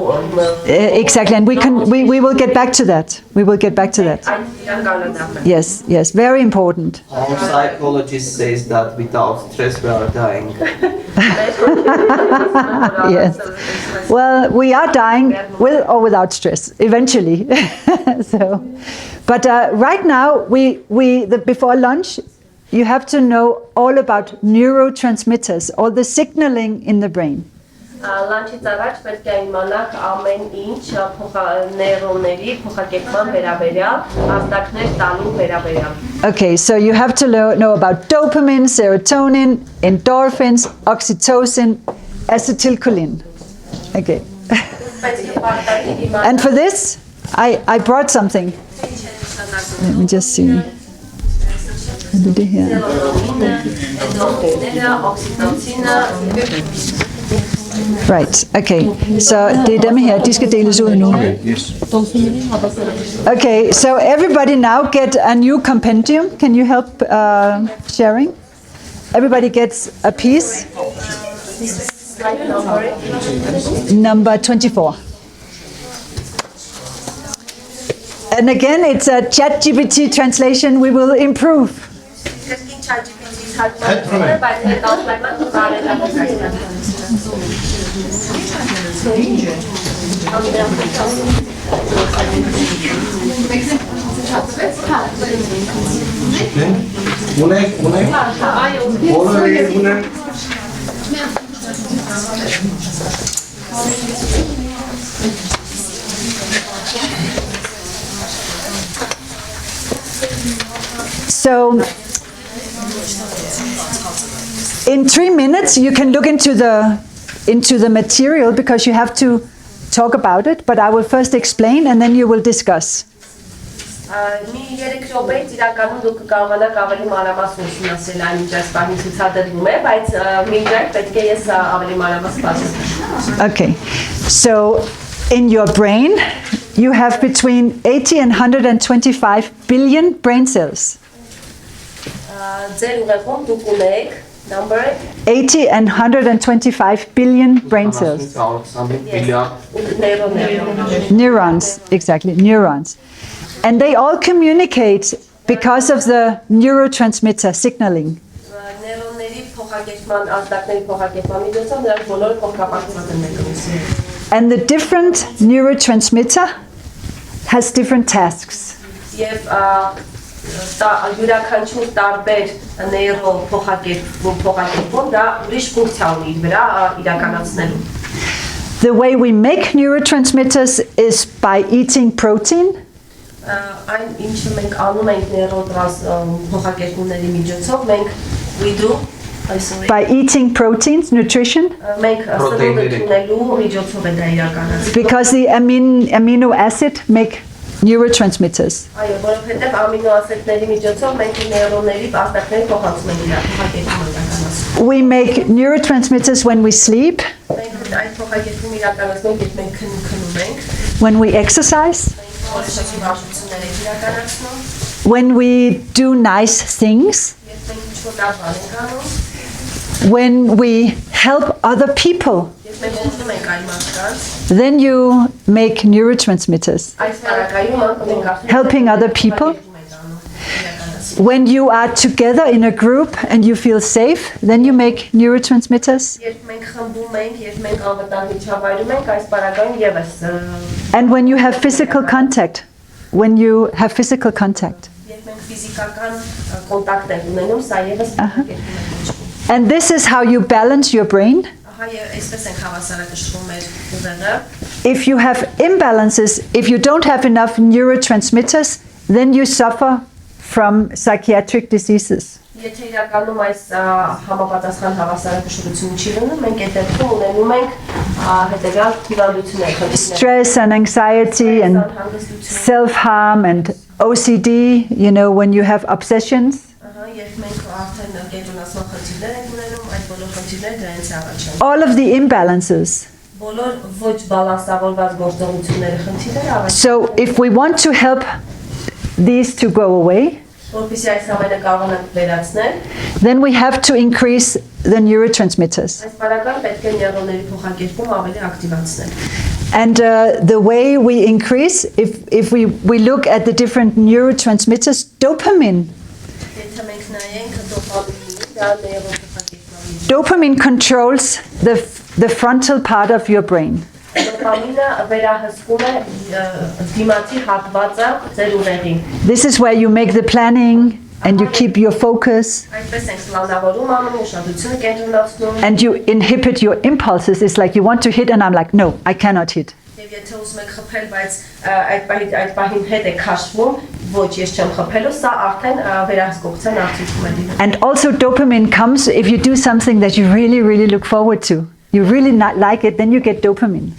Exactly, and we will get back to that. We will get back to that. Yes, yes, very important. Our psychologist says that without stress we are dying. Yes. Well, we are dying with or without stress eventually. But right now, before lunch, you have to know all about neurotransmitters, all the signaling in the brain. Լանչից առաջ պետք է իմանաք ամեն ինչ նեյրոնների փոխակերպման վերաբերյալ, ազդակներ տալու վերաբերյալ։ Okay, so you have to know about dopamine, serotonin, endorphins, oxytocin, acetylcholine. Okay. And for this, I brought something. Let me just see. What did I hear? Right, okay. So det er dem her, de skal deles ud nu. Okay, so everybody now get a new compendium. Can you help sharing? Everybody gets a piece. Number 24. And again, it's a ChatGPT translation. We will improve. ցածրացնում է, բայց այդ ալբայման կարելի է Ունեք, բոլորը ունեն։ So, in 3 minutes, you can look into the material because you have to talk about it. But I will first explain, and then you will discuss. Մի 3 րոպեից իրականում դուք կարողանաք ավելի մանրամասն ուսումնասիրել այն ինչ այս բանի ցուցադրվում է, բայց մինչև պետք է ես ավելի մանրամասն բացեմ։ Okay, so in your brain, you have between 80 and 125 billion brain cells. Ձեր ուղեղում դուք ունեք number 80 and 125 billion brain cells. Neurons, exactly, neurons. And they all communicate because of the neurotransmitter signaling. Նեյրոնների փոխակերպման ազդակների փոխակերպման միջոցով նրանք բոլորը փոխկապակցված են մեկը։ And the different neurotransmitter has different tasks. Եվ յուրաքանչյուր տարբեր նեյրո փոխակերպում դա ուրիշ ֆունկցիա ունի իր վրա իրականացնելու։ The way we make neurotransmitters is by eating protein. Այն ինչը մենք անում ենք փոխակերպումների միջոցով, մենք we do by eating proteins, nutrition. Մենք սնունդը ունելու միջոցով է դա իրականացնում։ Because the amino acid make neurotransmitters. Այո, որովհետև ամինո ասիդների միջոցով մենք նեյրոնների ազդակների փոխանցում ենք փոխակերպում իրականացնում։ We make neurotransmitters when we sleep. Մենք այդ փոխակերպում իրականացնում ենք, երբ մենք քնում ենք։ When we exercise. When we do nice things. When we help other people. Then you make neurotransmitters. Helping other people. When you are together in a group and you feel safe, then you make neurotransmitters. And when you have physical contact, And this is how you balance your brain. If you have imbalances, if you don't have enough neurotransmitters, then you suffer from psychiatric diseases. Stress and anxiety and self-harm and OCD, you know, when you have obsessions. All of the imbalances. So if we want to help these to go away, then we have to increase the neurotransmitters. And the way we increase, if we look at the different neurotransmitters, dopamine. Dopamine controls the frontal part of your brain. This is where you make the planning and you keep your focus. And you inhibit your impulses. It's like you want to hit and I'm like, no, I cannot hit. And also dopamine comes if you do something that you really, really look forward to. You really not like it, then you get dopamine.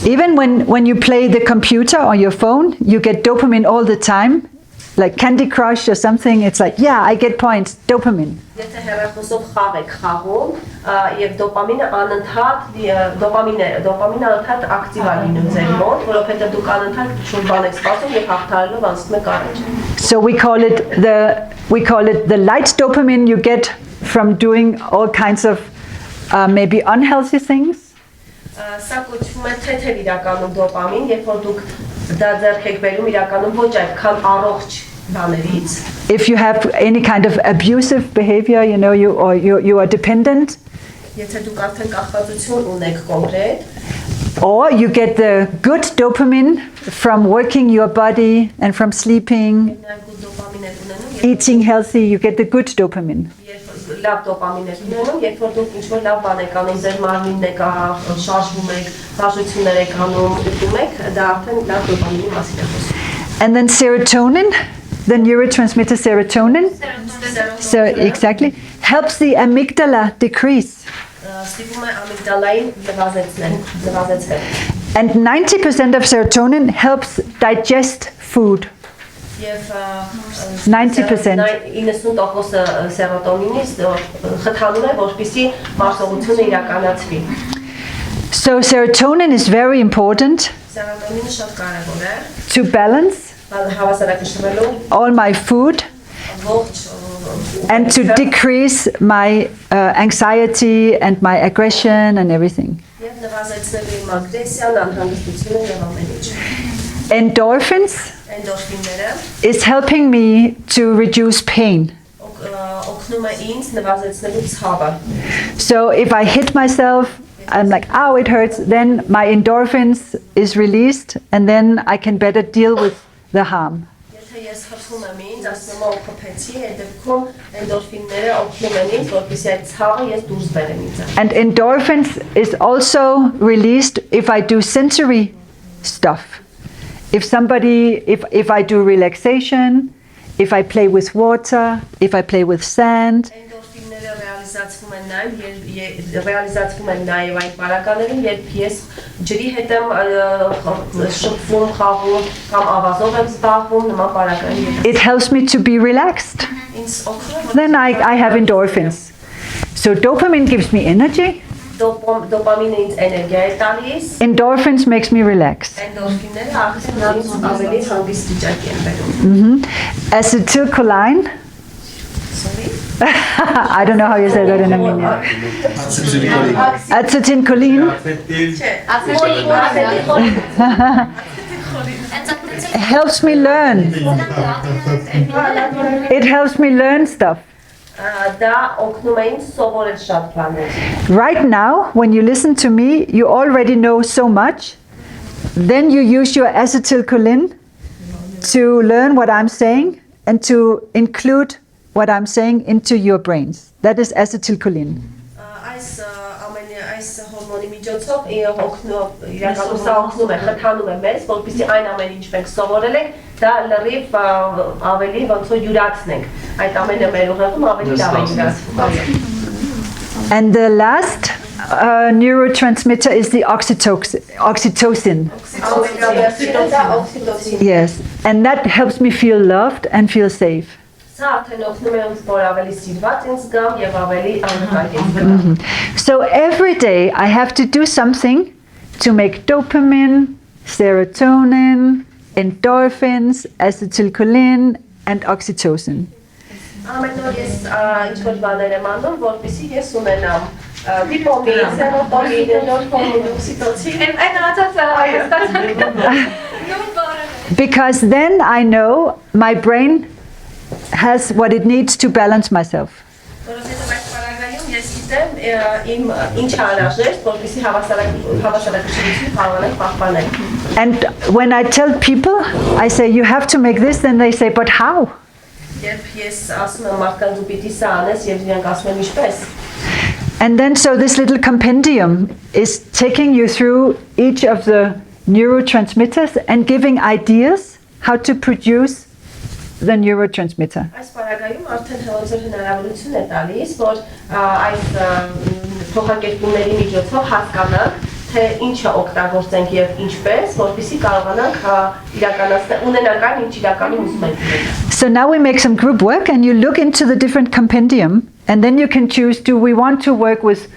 Even when you play the computer or your phone, you get dopamine all the time. Like Candy Crush or something, it's like, yeah, I get points, dopamine. So we call it the light dopamine you get from doing all kinds of maybe unhealthy things. Սա կոչվում է թեթև իրականում դոպամին, երբ որ դուք դա ձեռք եք բերում իրականում ոչ այդքան առողջ բաներից։ If you have any kind of abusive behavior, you know, you are dependent, Եթե դուք արդեն կախվածություն ունեք կոնկրետ, or you get the good dopamine from working your body and from sleeping, նաև ու դոպամին եք ունենում, eating healthy, you get the good dopamine. երբ լավ դոպամին եք ունենում, երբ որ դուք ինչ-որ լավ բան եք անում, ձեր մարմինն եք շարժվում եք, բաժնություններ եք անում, ուտում եք, դա արդեն լավ դոպամինի մասին է խոսում։ And then serotonin, the neurotransmitter serotonin, so exactly, helps the amygdala decrease. Ստիպում է ամիգդալային նվազեցնել։ And 90% of serotonin helps digest food. Եվ 90%. 90% սերոտոնինից խթանում է, որպեսզի մարսողությունը իրականացվի։ So serotonin is very important Սերոտոնինը շատ կարևոր է to balance հավասարակշռելու all my food ողջ and to decrease my anxiety and my aggression and everything. Եվ նվազեցնելու իմ ագրեսիան, անհանգստությունը եւ ամեն ինչ։ Endorphins Էնդորֆինները is helping me to reduce pain. օգնում է ինձ նվազեցնելու ցավը։ So if I hit myself, I'm like, ow, it hurts, then my endorphins is released and then I can better deal with the harm. Եթե ես հրթում եմ ինձ, ասում եմ օգնեցի, այդ դեպքում էնդորֆինները օգնում են ինձ, որպեսզի այդ ցավը ես դուրս բերեմ ինձ։ And endorphins is also released if I do sensory stuff. If I do relaxation, if I play with water, if I play with sand. Էնդորֆինները ռեալիզացվում են նաև այն պարագաներում, երբ ես ջրի հետ եմ շփվում, խաղում կամ ավազով եմ զբաղվում, նման պարագաներ։ It helps me to be relaxed. Ինձ օգնում է, Then I have endorphins. So dopamine gives me energy. դոպամինը ինձ էներգիա է տալիս, Endorphins makes me relax. էնդորֆինները ինձ ավելի հանգիստ վիճակի են բերում։ Acetylcholine. Sorry։ I don't know how you say that in Armenia. Acetylcholine helps me learn. It helps me learn stuff. Դա օգնում է ինձ սովորել շատ բաներ։ Right now, when you listen to me, you already know so much. Then you use your acetylcholine to learn what I'm saying and to include what I'm saying into your brains. That is acetylcholine. Այս հորմոնի միջոցով իրականում սա օգնում է, խթանում է մեզ, որպեսզի այն ամեն ինչ մենք սովորել ենք, դա լրիվ ավելի ոնց որ յուրացնենք։ Այդ ամենը մեր ուղեղում ավելի լավ է յուրացվում։ And the last neurotransmitter is the oxytocin. Yes, and that helps me feel loved and feel safe. Սա արդեն օգնում է ինձ որ ավելի սիրված ինձ զգամ եւ ավելի անվտանգ ինձ զգամ։ So every day I have to do something to make dopamine, serotonin, endorphins, acetylcholine and oxytocin. Ամեն օր ես ինչ-որ բաներ եմ անում, որպեսզի ես ունենամ դոպամին, սերոտոնին, էնդորֆին, օքսիտոցին։ Because then I know my brain has what it needs to balance myself. Որովհետև այս պարագայում ես գիտեմ իմ ինչ անհրաժեշտ, որպեսզի հավասարակշռություն կարողանանք պահպանել։ And when I tell people, I say you have to make this, then they say, but how? Երբ ես ասում եմ մարդկանց դու պիտի սա անես եւ իրենք ասում են ինչպես։ And then so this little compendium is taking you through each of the neurotransmitters and giving ideas how to produce the neurotransmitter. Այս պարագայում արդեն ոնց որ հնարավորություն է տալիս, որ այս փոխակերպումների միջոցով հասկանանք, թե ինչը օգտագործենք եւ ինչպես, որպեսզի կարողանանք իրականացնել ունենանք այն ինչ իրականում ուզում ենք։ So now we make some group work and you look into the different compendium and then you can choose, do we want to work with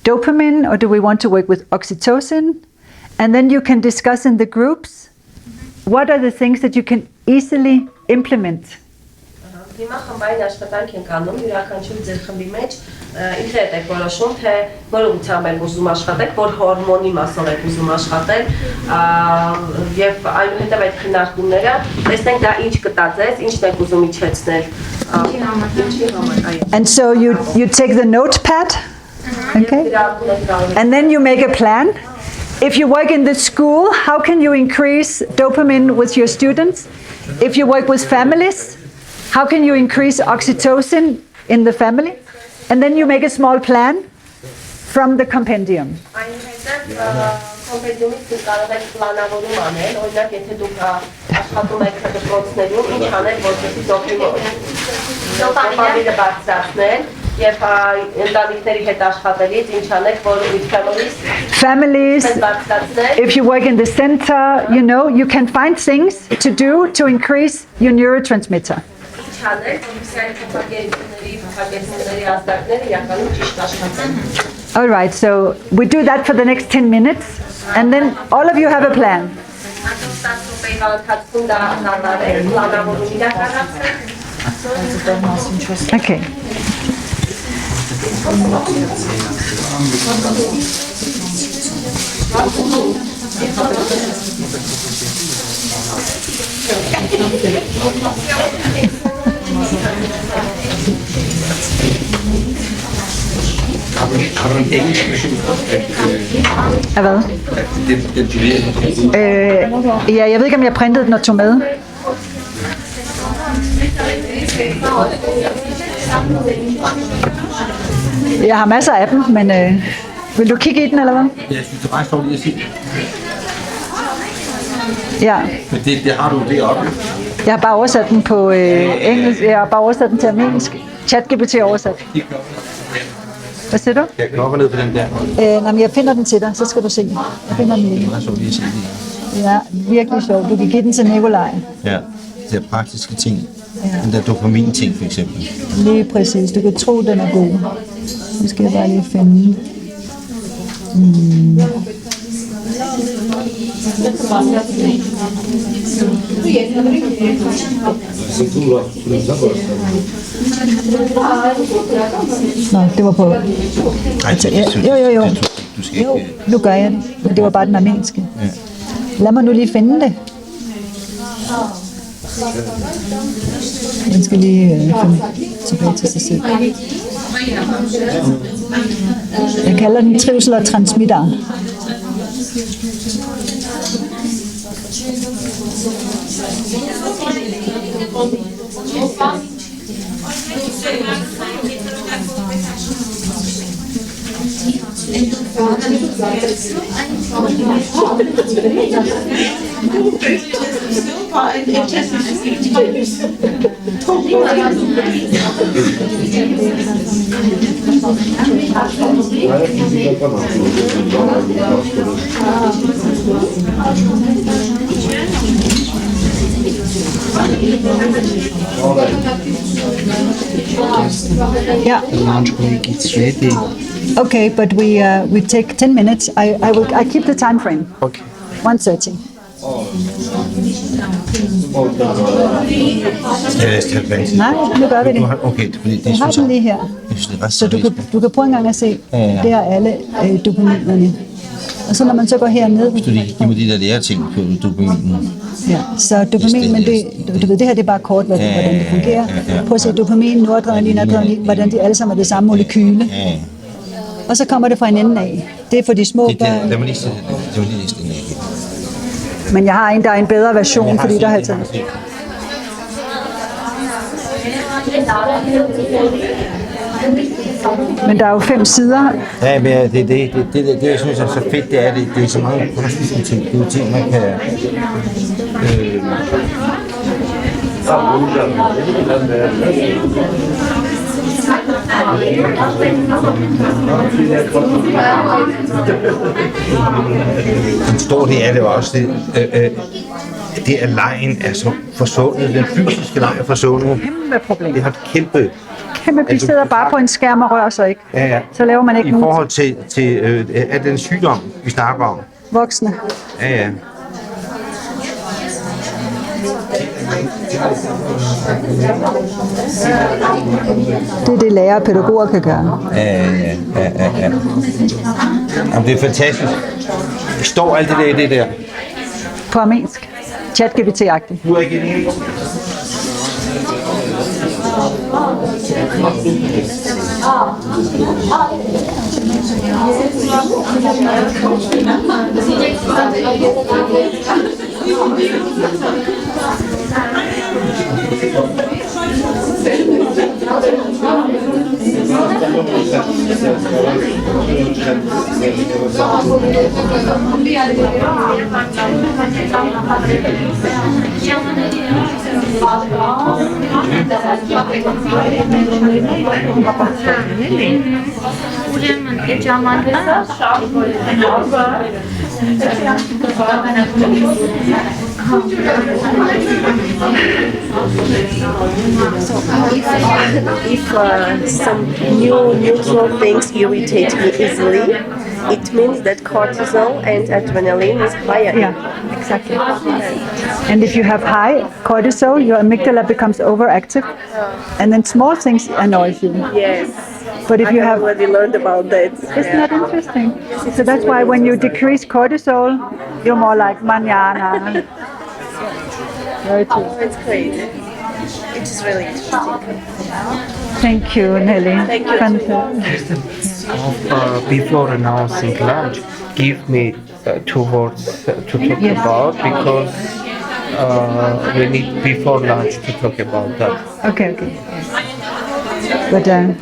dopamine or do we want to work with oxytocin? And then you can discuss in the groups what are the things that you can easily implement. Հիմա խմբային աշխատանք ենք անում յուրաքանչյուր ձեր խմբի մեջ ինքներդ եք որոշում թե որ ուղղությամբ եք ուզում աշխատել, որ հորմոնի մասով եք ուզում աշխատել եւ այնուհետեւ այդ քննարկումները տեսնենք դա ինչ կտա ձեզ, ինչն եք ուզում իջեցնել։ And so you take the notepad, okay, and then you make a plan. If you work in the school, how can you increase dopamine with your students? If you work with families, how can you increase oxytocin in the family? And then you make a small plan from the compendium. Կոմպեդիումից դուք կարող եք պլանավորում անել, օրինակ եթե դուք աշխատում եք դպրոցներում, ինչ անել, որպեսզի դոպամինը բարձրացնել եւ ընտանիքների հետ աշխատելիս ինչ անել, որ families, if you work in the center, you know, you can find things to do to increase your neurotransmitter. Ինչ անել, որպեսզի այդ փոխակերպությունների ազդակները իրականում ճիշտ աշխատեն։ All right, so we do that for the next 10 minutes, and then all of you have a plan. Okay. Har du en engelsk version? Af hvad? Den turering. Ja, jeg ved ikke, om jeg printede den og tog med. Jeg har masser af dem, men vil du kigge i den, eller hvad? Jeg synes, det bare står lige at sige. Ja. Men det har du deroppe. Jeg har bare oversat den på engelsk. Jeg har bare oversat den til armensk. ChatGPT oversat. Hvad siger du? Jeg klokker ned på den der. Nej, men jeg finder den til dig, så skal du se. Jeg finder den lige. Det er så lige at se det. Ja, virkelig sjovt. Du kan give den til Nikolaj. Ja, det er praktiske ting. Ja. Den der dopamin-ting for eksempel. Lige præcis. Du kan tro, den er god. Nu skal jeg bare lige finde. Nå, det var på... Jo. Jo, nu gør jeg det. Men det var bare den armenske. Ja. Lad mig nu lige finde det. Man skal lige finde tilbage til sig selv. Jeg kalder den trivsel og transmitter. Yeah. The lunch break is ready. Okay, but we take 10 minutes. I keep the time frame. Okay. 1:30. Nej, nu gør vi det. Okay, det jeg har den lige her. Så du kan prøve en gang at se, det er alle dopaminerne. Og så når man så går herned... Hvis du lige giver mig de der lære ting på dopaminen. Ja, så dopamin, men du ved, det her det er bare kort, hvordan det fungerer. Prøv at se dopamin, noradrenalin, adrenalin, hvordan de alle sammen er det samme molekyle. Og så kommer det fra en ende af. Det er for de små børn. Lad mig lige se den af. Men jeg har en, der er en bedre version, fordi der har jeg taget. Men der er jo 5 sider. Ja, men det jeg synes er så fedt, det er, det er så mange praktiske ting. Det er jo ting, man kan... En stor del af det var også det at lejen er så forsvundet. Den fysiske leg er forsvundet. Kæmpe problem. Det har et kæmpe... Vi sidder bare på en skærm og rører sig ikke. Ja. Så laver man ikke i forhold til at den sygdom, vi snakker om. Voksne. Ja. Det er det, lærere og pædagoger kan gøre. Ja. Jamen, det er fantastisk. Står alt det der i det der? På armensk. ChatGPT-agtigt. Du er ikke enig? If some new neutral things irritate me easily, it means that cortisol and adrenaline is higher. Yeah, exactly. And if you have high cortisol, your amygdala becomes overactive, and then small things annoy you. Yes. But if you have, already learned about that. isn't that interesting? So that's why when you decrease cortisol, you're more like manana. Very true. Oh, it's great. It is really interesting. Thank you, Nelly. Thank you. Fantastic. Before announcing lunch, give me 2 words to talk Yes. about because we need before lunch to talk about that. Okay. But jeg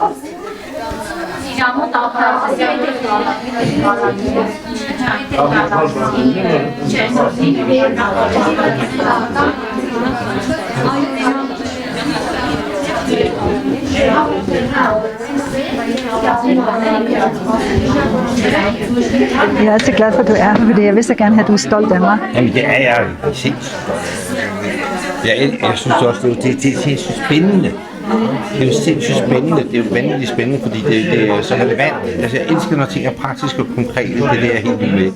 er så glad for, at du er her, fordi jeg vil så gerne have, at du er stolt af mig. Jamen, det er jeg sindssygt. Jeg synes også, det er så spændende. Det er jo sindssygt spændende. Det er jo vanvittigt spændende, fordi det er så relevant. Altså, jeg elsker, når ting er praktiske og konkrete. Det er det, jeg er helt vild med.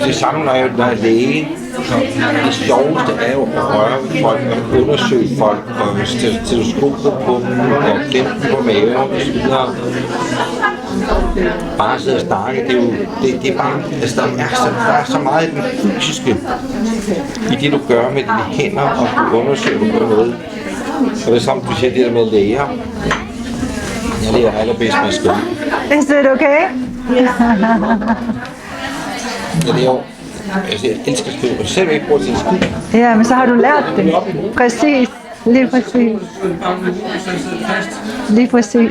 Det samme, når jeg er læge. Det sjoveste er jo at røre ved folk og undersøge folk og stetoskopet på dem og klemme dem på maven og så videre. Bare sidde og snakke, det er bare, altså der er så meget i den fysiske, i det du gør med dine hænder, og du undersøger, du gør noget. Og det er samt, du siger det der med læger. Jeg lærer allerbedst med skøn. Is it okay? Jeg lærer altså, jeg elsker skrive, og selv ikke bruger til at skrive. Ja, men så har du lært det. Præcis. Lige præcis. Lige præcis.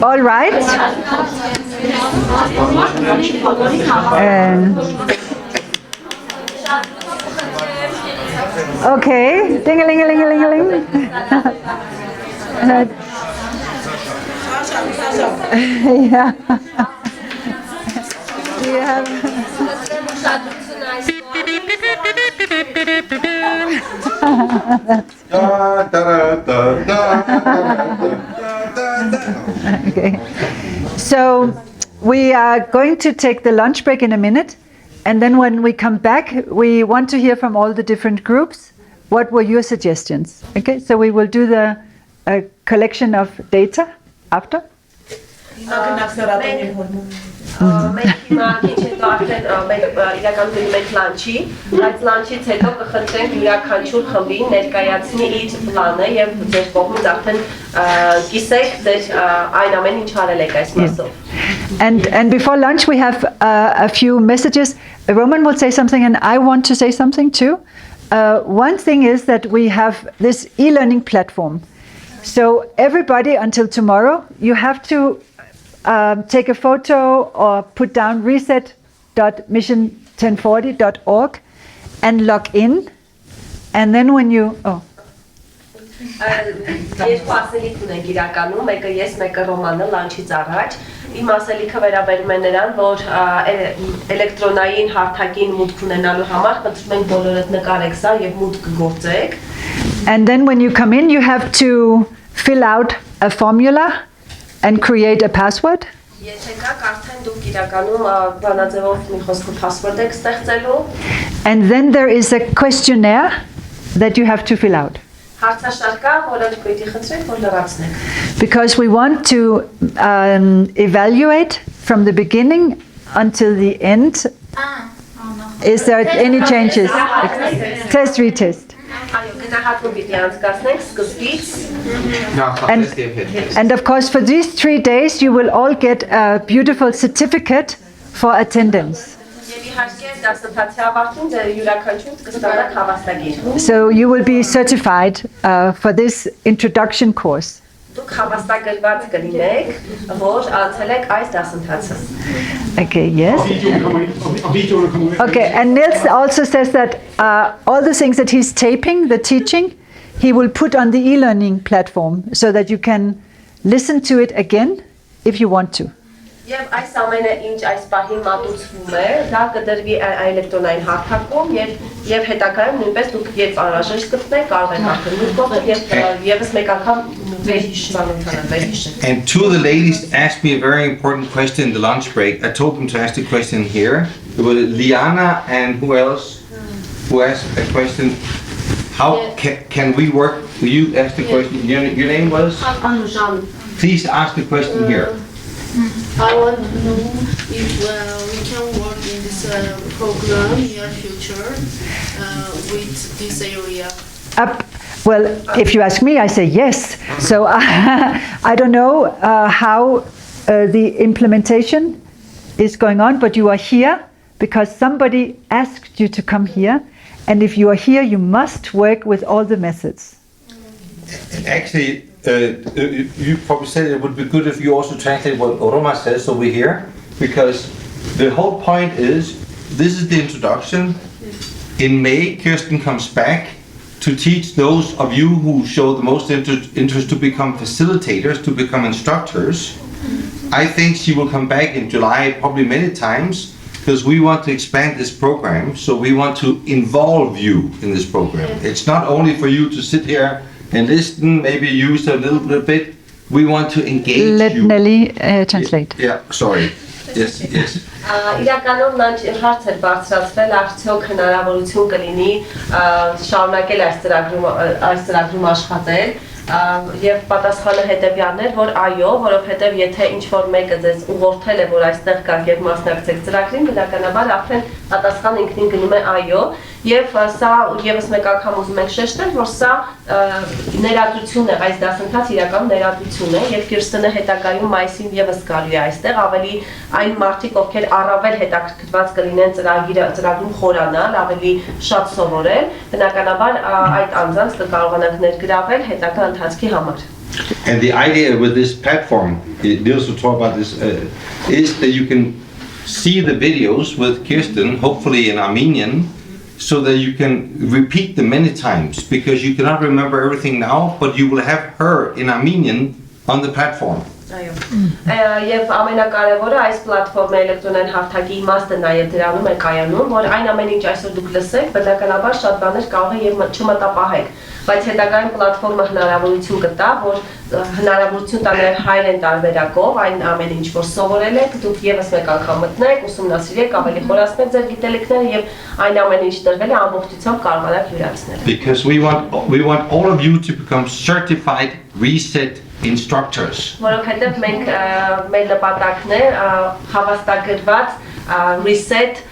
All right. Okay. Ding-a-ling-a-ling-a-ling-a-ling. Yeah. Do you have? Okay. So we are going to take the lunch break in a minute, and then when we come back, we want to hear from all the different groups. What were your suggestions? Okay, so we will do the collection of data after. Մենք հիմա քիչ հետո արդեն իրական մենք լանչի, բայց լանչից հետո կխնդրենք յուրաքանչյուր խմբին ներկայացնի իր պլանը եւ ձեր կողմից արդեն կիսեք ձեր այն ամենը ինչ արել եք այս մասով. And before lunch we have a few messages. Roman will say something and I want to say something too. One thing is that we have this e-learning platform. So everybody until tomorrow, you have to take a photo or put down reset.mission1040.org and log in. And then when you... Երկու ասելիք ունենք իրականում, մեկը ես, մեկը Ռոմանը լանչից առաջ։ Իմ ասելիքը վերաբերում է նրան, որ էլեկտրոնային հարթակին մուտք ունենալու համար խնդրում ենք բոլորդ նկարեք սա եւ մուտք գործեք։ And then when you come in, you have to fill out a formula and create a password. Եթե գաք արդեն դուք իրականում բանաձևով մի խոսքով password եք ստեղծելու, And then there is a questionnaire that you have to fill out. հարցաշար կա, որը պիտի խնդրեք, որ լրացնեք։ Because we want to evaluate from the beginning until the end. Is there any changes? Test, retest. Այո, գնահատում պիտի անցկացնենք սկզբից։ Նախատեստ եւ հետեւս։ And of course, for these 3 days, you will all get a beautiful certificate for attendance. Եվ իհարկե դասընթացի ավարտին դե յուրաքանչյուր կստանաք հավաստագիր։ So you will be certified for this introduction course. Դուք հավաստագրված կլինեք, որ անցել եք այս դասընթացը։ Okay, yes. Okay, and Nils also says that all the things that he's taping, the teaching, he will put on the e-learning platform so that you can listen to it again if you want to. Եվ այս ամենը ինչ այս պահին մատուցվում է, դա կդրվի էլեկտրոնային հարթակում եւ հետագայում նույնպես դուք երբ անհրաժեշտ կգտնեք, կարող եք արդեն նույն կողմը եւ եւս մեկ անգամ վերհիշել։ And two of the ladies asked me a very important question in the lunch break. I told them to ask the question here. It was Liana and who else? Who asked a question? How can we work? Will you ask the question? Your name was? Please ask the question here. I want to know if we can work in this program near future with this area. Well, if you ask me, I say yes. So I don't know how the implementation is going on, but you are here because somebody asked you to come here. And if you are here, you must work with all the methods. Actually, you probably said it would be good if you also translate what Roma says over here, because the whole point is, this is the introduction. In May, Kirsten comes back to teach those of you who show the most interest to become facilitators, to become instructors. I think she will come back in July, probably many times, because we want to expand this program, so we want to involve you in this program. It's not only for you to sit here and listen, maybe use a little bit. We want to engage Let you. Nelly translate. Yeah, sorry. Yes, yes. Իրականում նա հարց էր բարձրացվել, արդյոք հնարավորություն կլինի շարունակել այս ծրագրում աշխատել եւ պատասխանը հետեւյալն էր, որ այո, որովհետեւ եթե ինչ-որ մեկը ձեզ ուղղորդել է, որ այստեղ գաք եւ մասնակցեք ծրագրին, բնականաբար արդեն պատասխանը ինքնին գնում է այո, եւ սա եւս մեկ անգամ ուզում ենք շեշտել, որ սա ներածություն է, այս դասընթացը իրական ներածություն է եւ Կիրստենը հետագայում մայիսին եւս գալու է այստեղ, ավելի այն մարդիկ, ովքեր առավել հետաքրքրված կլինեն ծրագրում խորանալ, ավելի շատ սովորել, բնականաբար այդ անձանց կկարողանանք ներգրավել հետագա ընթացքի համար։ And the idea with this platform, Nils will talk about this, is that you can see the videos with Kirsten, hopefully in Armenian, so that you can repeat them many times, because you cannot remember everything now, but you will have her in Armenian on the platform. Այո։ Եվ ամենակարևորը այս պլատֆորմը էլեկտրոնային հարթակի իմաստը նաև դրանում է կայանում, որ այն ամեն ինչ այսօր դուք լսեք, բնականաբար շատ բաներ կարող է եւ չմտապահեք, բայց հետագայում պլատֆորմը հնարավորություն կտա, որ հնարավորություն տա նաև հայերեն տարբերակով այն ամեն ինչ որ սովորել եք, դուք եւս մեկ անգամ մտնեք, ուսումնասիրեք, ավելի խորացնեք ձեր գիտելիքները եւ այն ամեն ինչ տրվել է ամբողջությամբ կարողանաք յուրացնել։ Because we want all of you to become certified reset instructors. Որովհետև մենք մեր նպատակն է հավաստագրված reset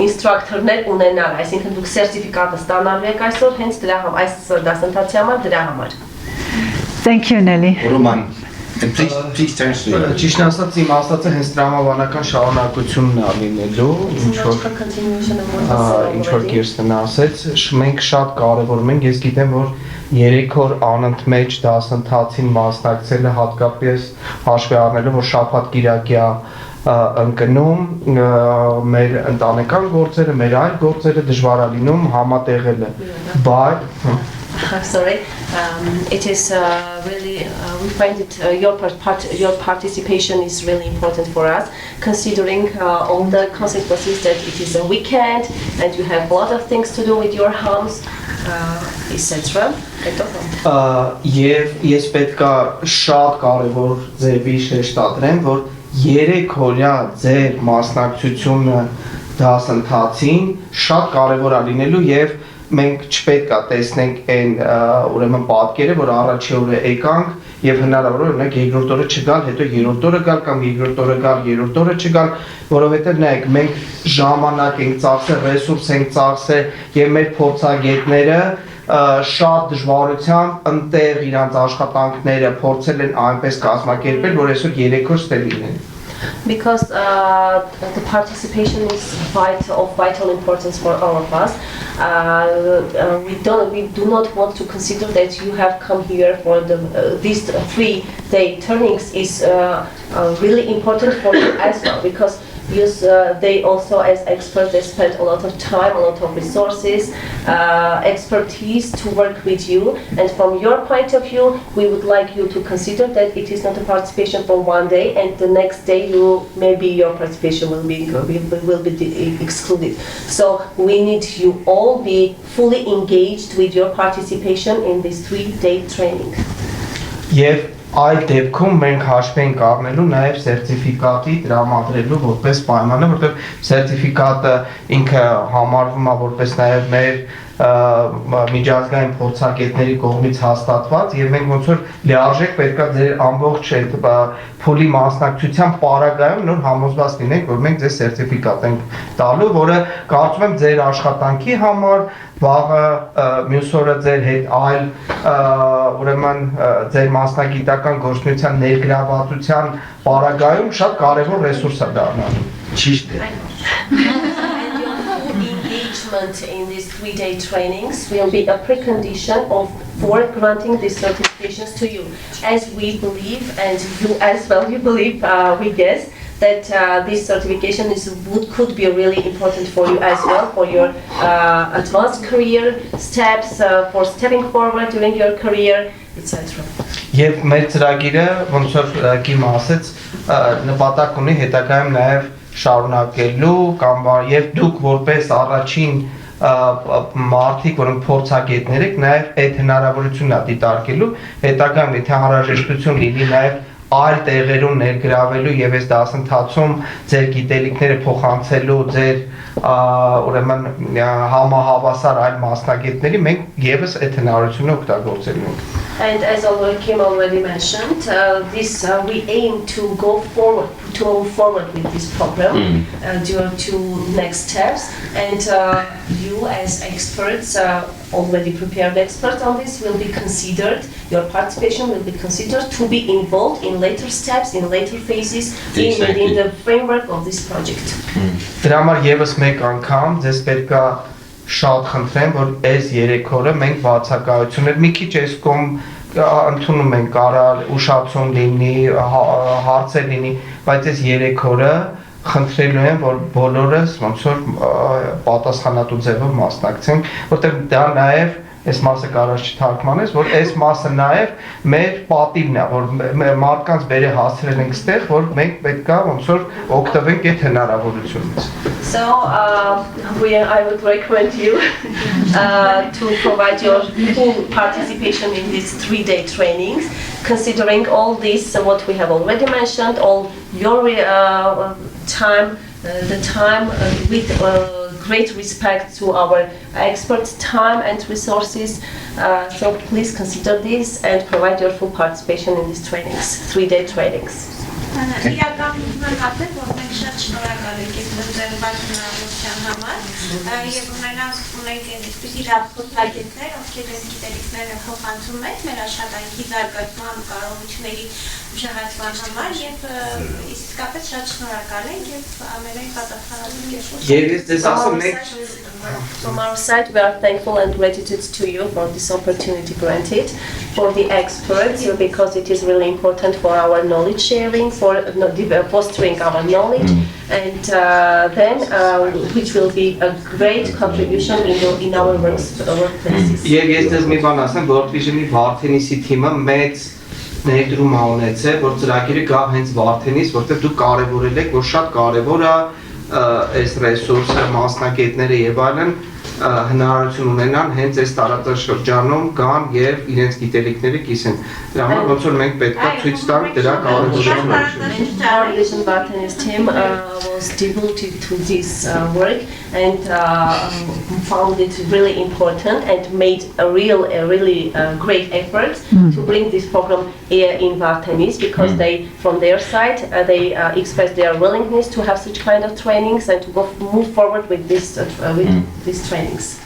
instructor-ներ ունենալ, այսինքն դուք սերտիֆիկատը ստանալու եք այսօր հենց դրա համար, այս դասընթացի համար, դրա համար։ Thank you, Nelly. Roman, and please translate. Ճիշտ ասած իմ ասածը հենց տրամաբանական շարունակությունն է լինելու, ինչ որ Կիրստեն ասեց, մենք շատ կարևորում ենք, ես գիտեմ, որ 3 օր անընդմեջ դասընթացին մասնակցելը հատկապես հաշվի առնելով, որ շաբաթ կիրակյա ընկնում մեր ընտանեկան գործերը, մեր այլ գործերը դժվար է լինում համատեղելը, բայց I'm sorry. It is really, we find it, your participation is really important for us, considering all the consequences that it is a weekend and you have a lot of things to do with your house. etc. Եվ ես պետքա շատ կարևոր ձևի շեշտադրեմ, որ 3 օրյա ձեր մասնակցությունը դասընթացին շատ կարևոր է լինելու եւ մենք չպետք է տեսնենք այն ուրեմն պատկերը, որ առաջի օրը եկանք եւ հնարավոր է օրինակ երկրորդ օրը չգալ, հետո երրորդ օրը գալ կամ երկրորդ օրը գալ, երրորդ օրը չգալ, որովհետեւ նայեք, մենք ժամանակ ենք ծախսել, ռեսուրս ենք ծախսել եւ մեր փորձագետները շատ դժվարությամբ ընտեղ իրանց աշխատանքները փորձել են այնպես կազմակերպել, որ այսօր 3 օր ստե լինեն։ Because the participation is of vital importance for all of us. We do not want to consider that you have come here for these 3-day trainings is really important for you as well, because they also as experts they spend a lot of time, a lot of resources, expertise to work with you, and from your point of view we would like you to consider that it is not a participation for one day and the next day maybe your participation will be excluded. So we need you all be fully engaged with your participation in this 3-day training. Եվ այդ դեպքում մենք հաշվի ենք առնելու նաև սերտիֆիկատի տրամադրելու որպես պայմանը, որտեղ սերտիֆիկատը ինքը համարվում է որպես նաև մեր միջազգային փորձագետների կողմից հաստատված եւ մենք ոնց որ լիարժեք պետքա ձեր ամբողջ այդ փուլի մասնակցության պարագայում նոր համոզված լինենք, որ մենք ձեզ սերտիֆիկատ ենք տալու, որը կարծում եմ ձեր աշխատանքի համար վաղը մյուս օրը ձեր հետ այլ ուրեմն ձեր մասնագիտական գործունեության ներգրավվածության պարագայում շատ կարևոր ռեսուրս է դառնալու։ Ճիշտ է։ Engagement in these 3-day trainings will be a precondition for granting these certifications to you, as we believe, and you as well, you believe, we guess, that this certification could be really important for you as well, for your advanced career steps, for stepping forward during your career, etc. Եվ մեր ծրագիրը ոնց որ Կիմ ասեց, նպատակ ունի հետագայում նաև շարունակելու կամ եւ դուք որպես առաջին մարդիկ, որոնք փորձագետներ եք, նաև այդ հնարավորությունն է դիտարկելու, հետագայում եթե անհրաժեշտություն լինի նաև այլ տեղերում ներգրավելու եւ այս դասընթացում ձեր գիտելիքները փոխանցելու ձեր ուրեմն համահավասար այլ մասնագետների մենք եւս այդ հնարավորությունը օգտագործելու ենք։ And as Kim already mentioned, we aim to move forward with this program due to next steps. And you as experts, already prepared experts on this, will be considered, your participation will be considered to be involved in later steps, in later phases, within the framework of this project. Դրա համար եւս մեկ անգամ ձեզ պետք է շատ խնդրեմ, որ այս 3 օրը մենք բացակայություններ մի քիչ այս կողմ ընդունում ենք, կարալ ուշացում լինի, հարցեր լինի, բայց այս 3 օրը խնդրելու եմ, որ բոլորս ոնց որ պատասխանատու ձևով մասնակցենք, որտեղ դա նաև այս մասը կարած չթարգմանես, որ այս մասը նաև մեր պատիվն է, որ մարդկանց բերե հասցրել ենք ստեղ, որ մենք պետք է ոնց որ օգտվենք այդ հնարավորությունից։ So I would recommend you to provide your full participation in these 3-day trainings, considering all this, what we have already mentioned, all your time, the time with great respect to our experts' time and resources. So please consider this and provide your full participation in these trainings, 3-day trainings. Իրականում հատել, որ մենք շատ շնորհակալ ենք ձեր բարեկամության համար եւ ունենք այսպես իրավապետներ, ովքեր այս գիտելիքները փոխանցում են մեր աշխատանքի զարգացման կարողությունների ուժեղացման համար եւ իսկապես շատ շնորհակալ ենք եւ ամենայն պատասխանատու կերպով։ Եվ ես ձեզ ասում եք From our side, we are thankful and gratitude to you for this opportunity granted, for the experts, because it is really important for our knowledge sharing, for fostering our knowledge, and then which will be a great contribution in our workplaces. Եվ ես ձեզ մի բան ասեմ, World Vision-ի Վարդենիսի թիմը մեծ ներդրում ա ունեցել, որ ծրագիրը գա հենց Վարդենիս, որտեղ դուք կարևորել եք, որ շատ կարևոր է այս ռեսուրսը, մասնագետները եւ այլն հնարավորություն ունենան հենց այս տարածաշրջանում կան եւ իրենց գիտելիքները կիսեն։ Դրա համար ոնց որ մենք պետք է ցույց տանք դրա կարևորությունը։ Our Vision Bartenders team was devoted to this work and found it really important and made a really great effort to bring this program here in Vartenis because they, from their side, they expressed their willingness to have such kind of trainings and to move forward with these trainings.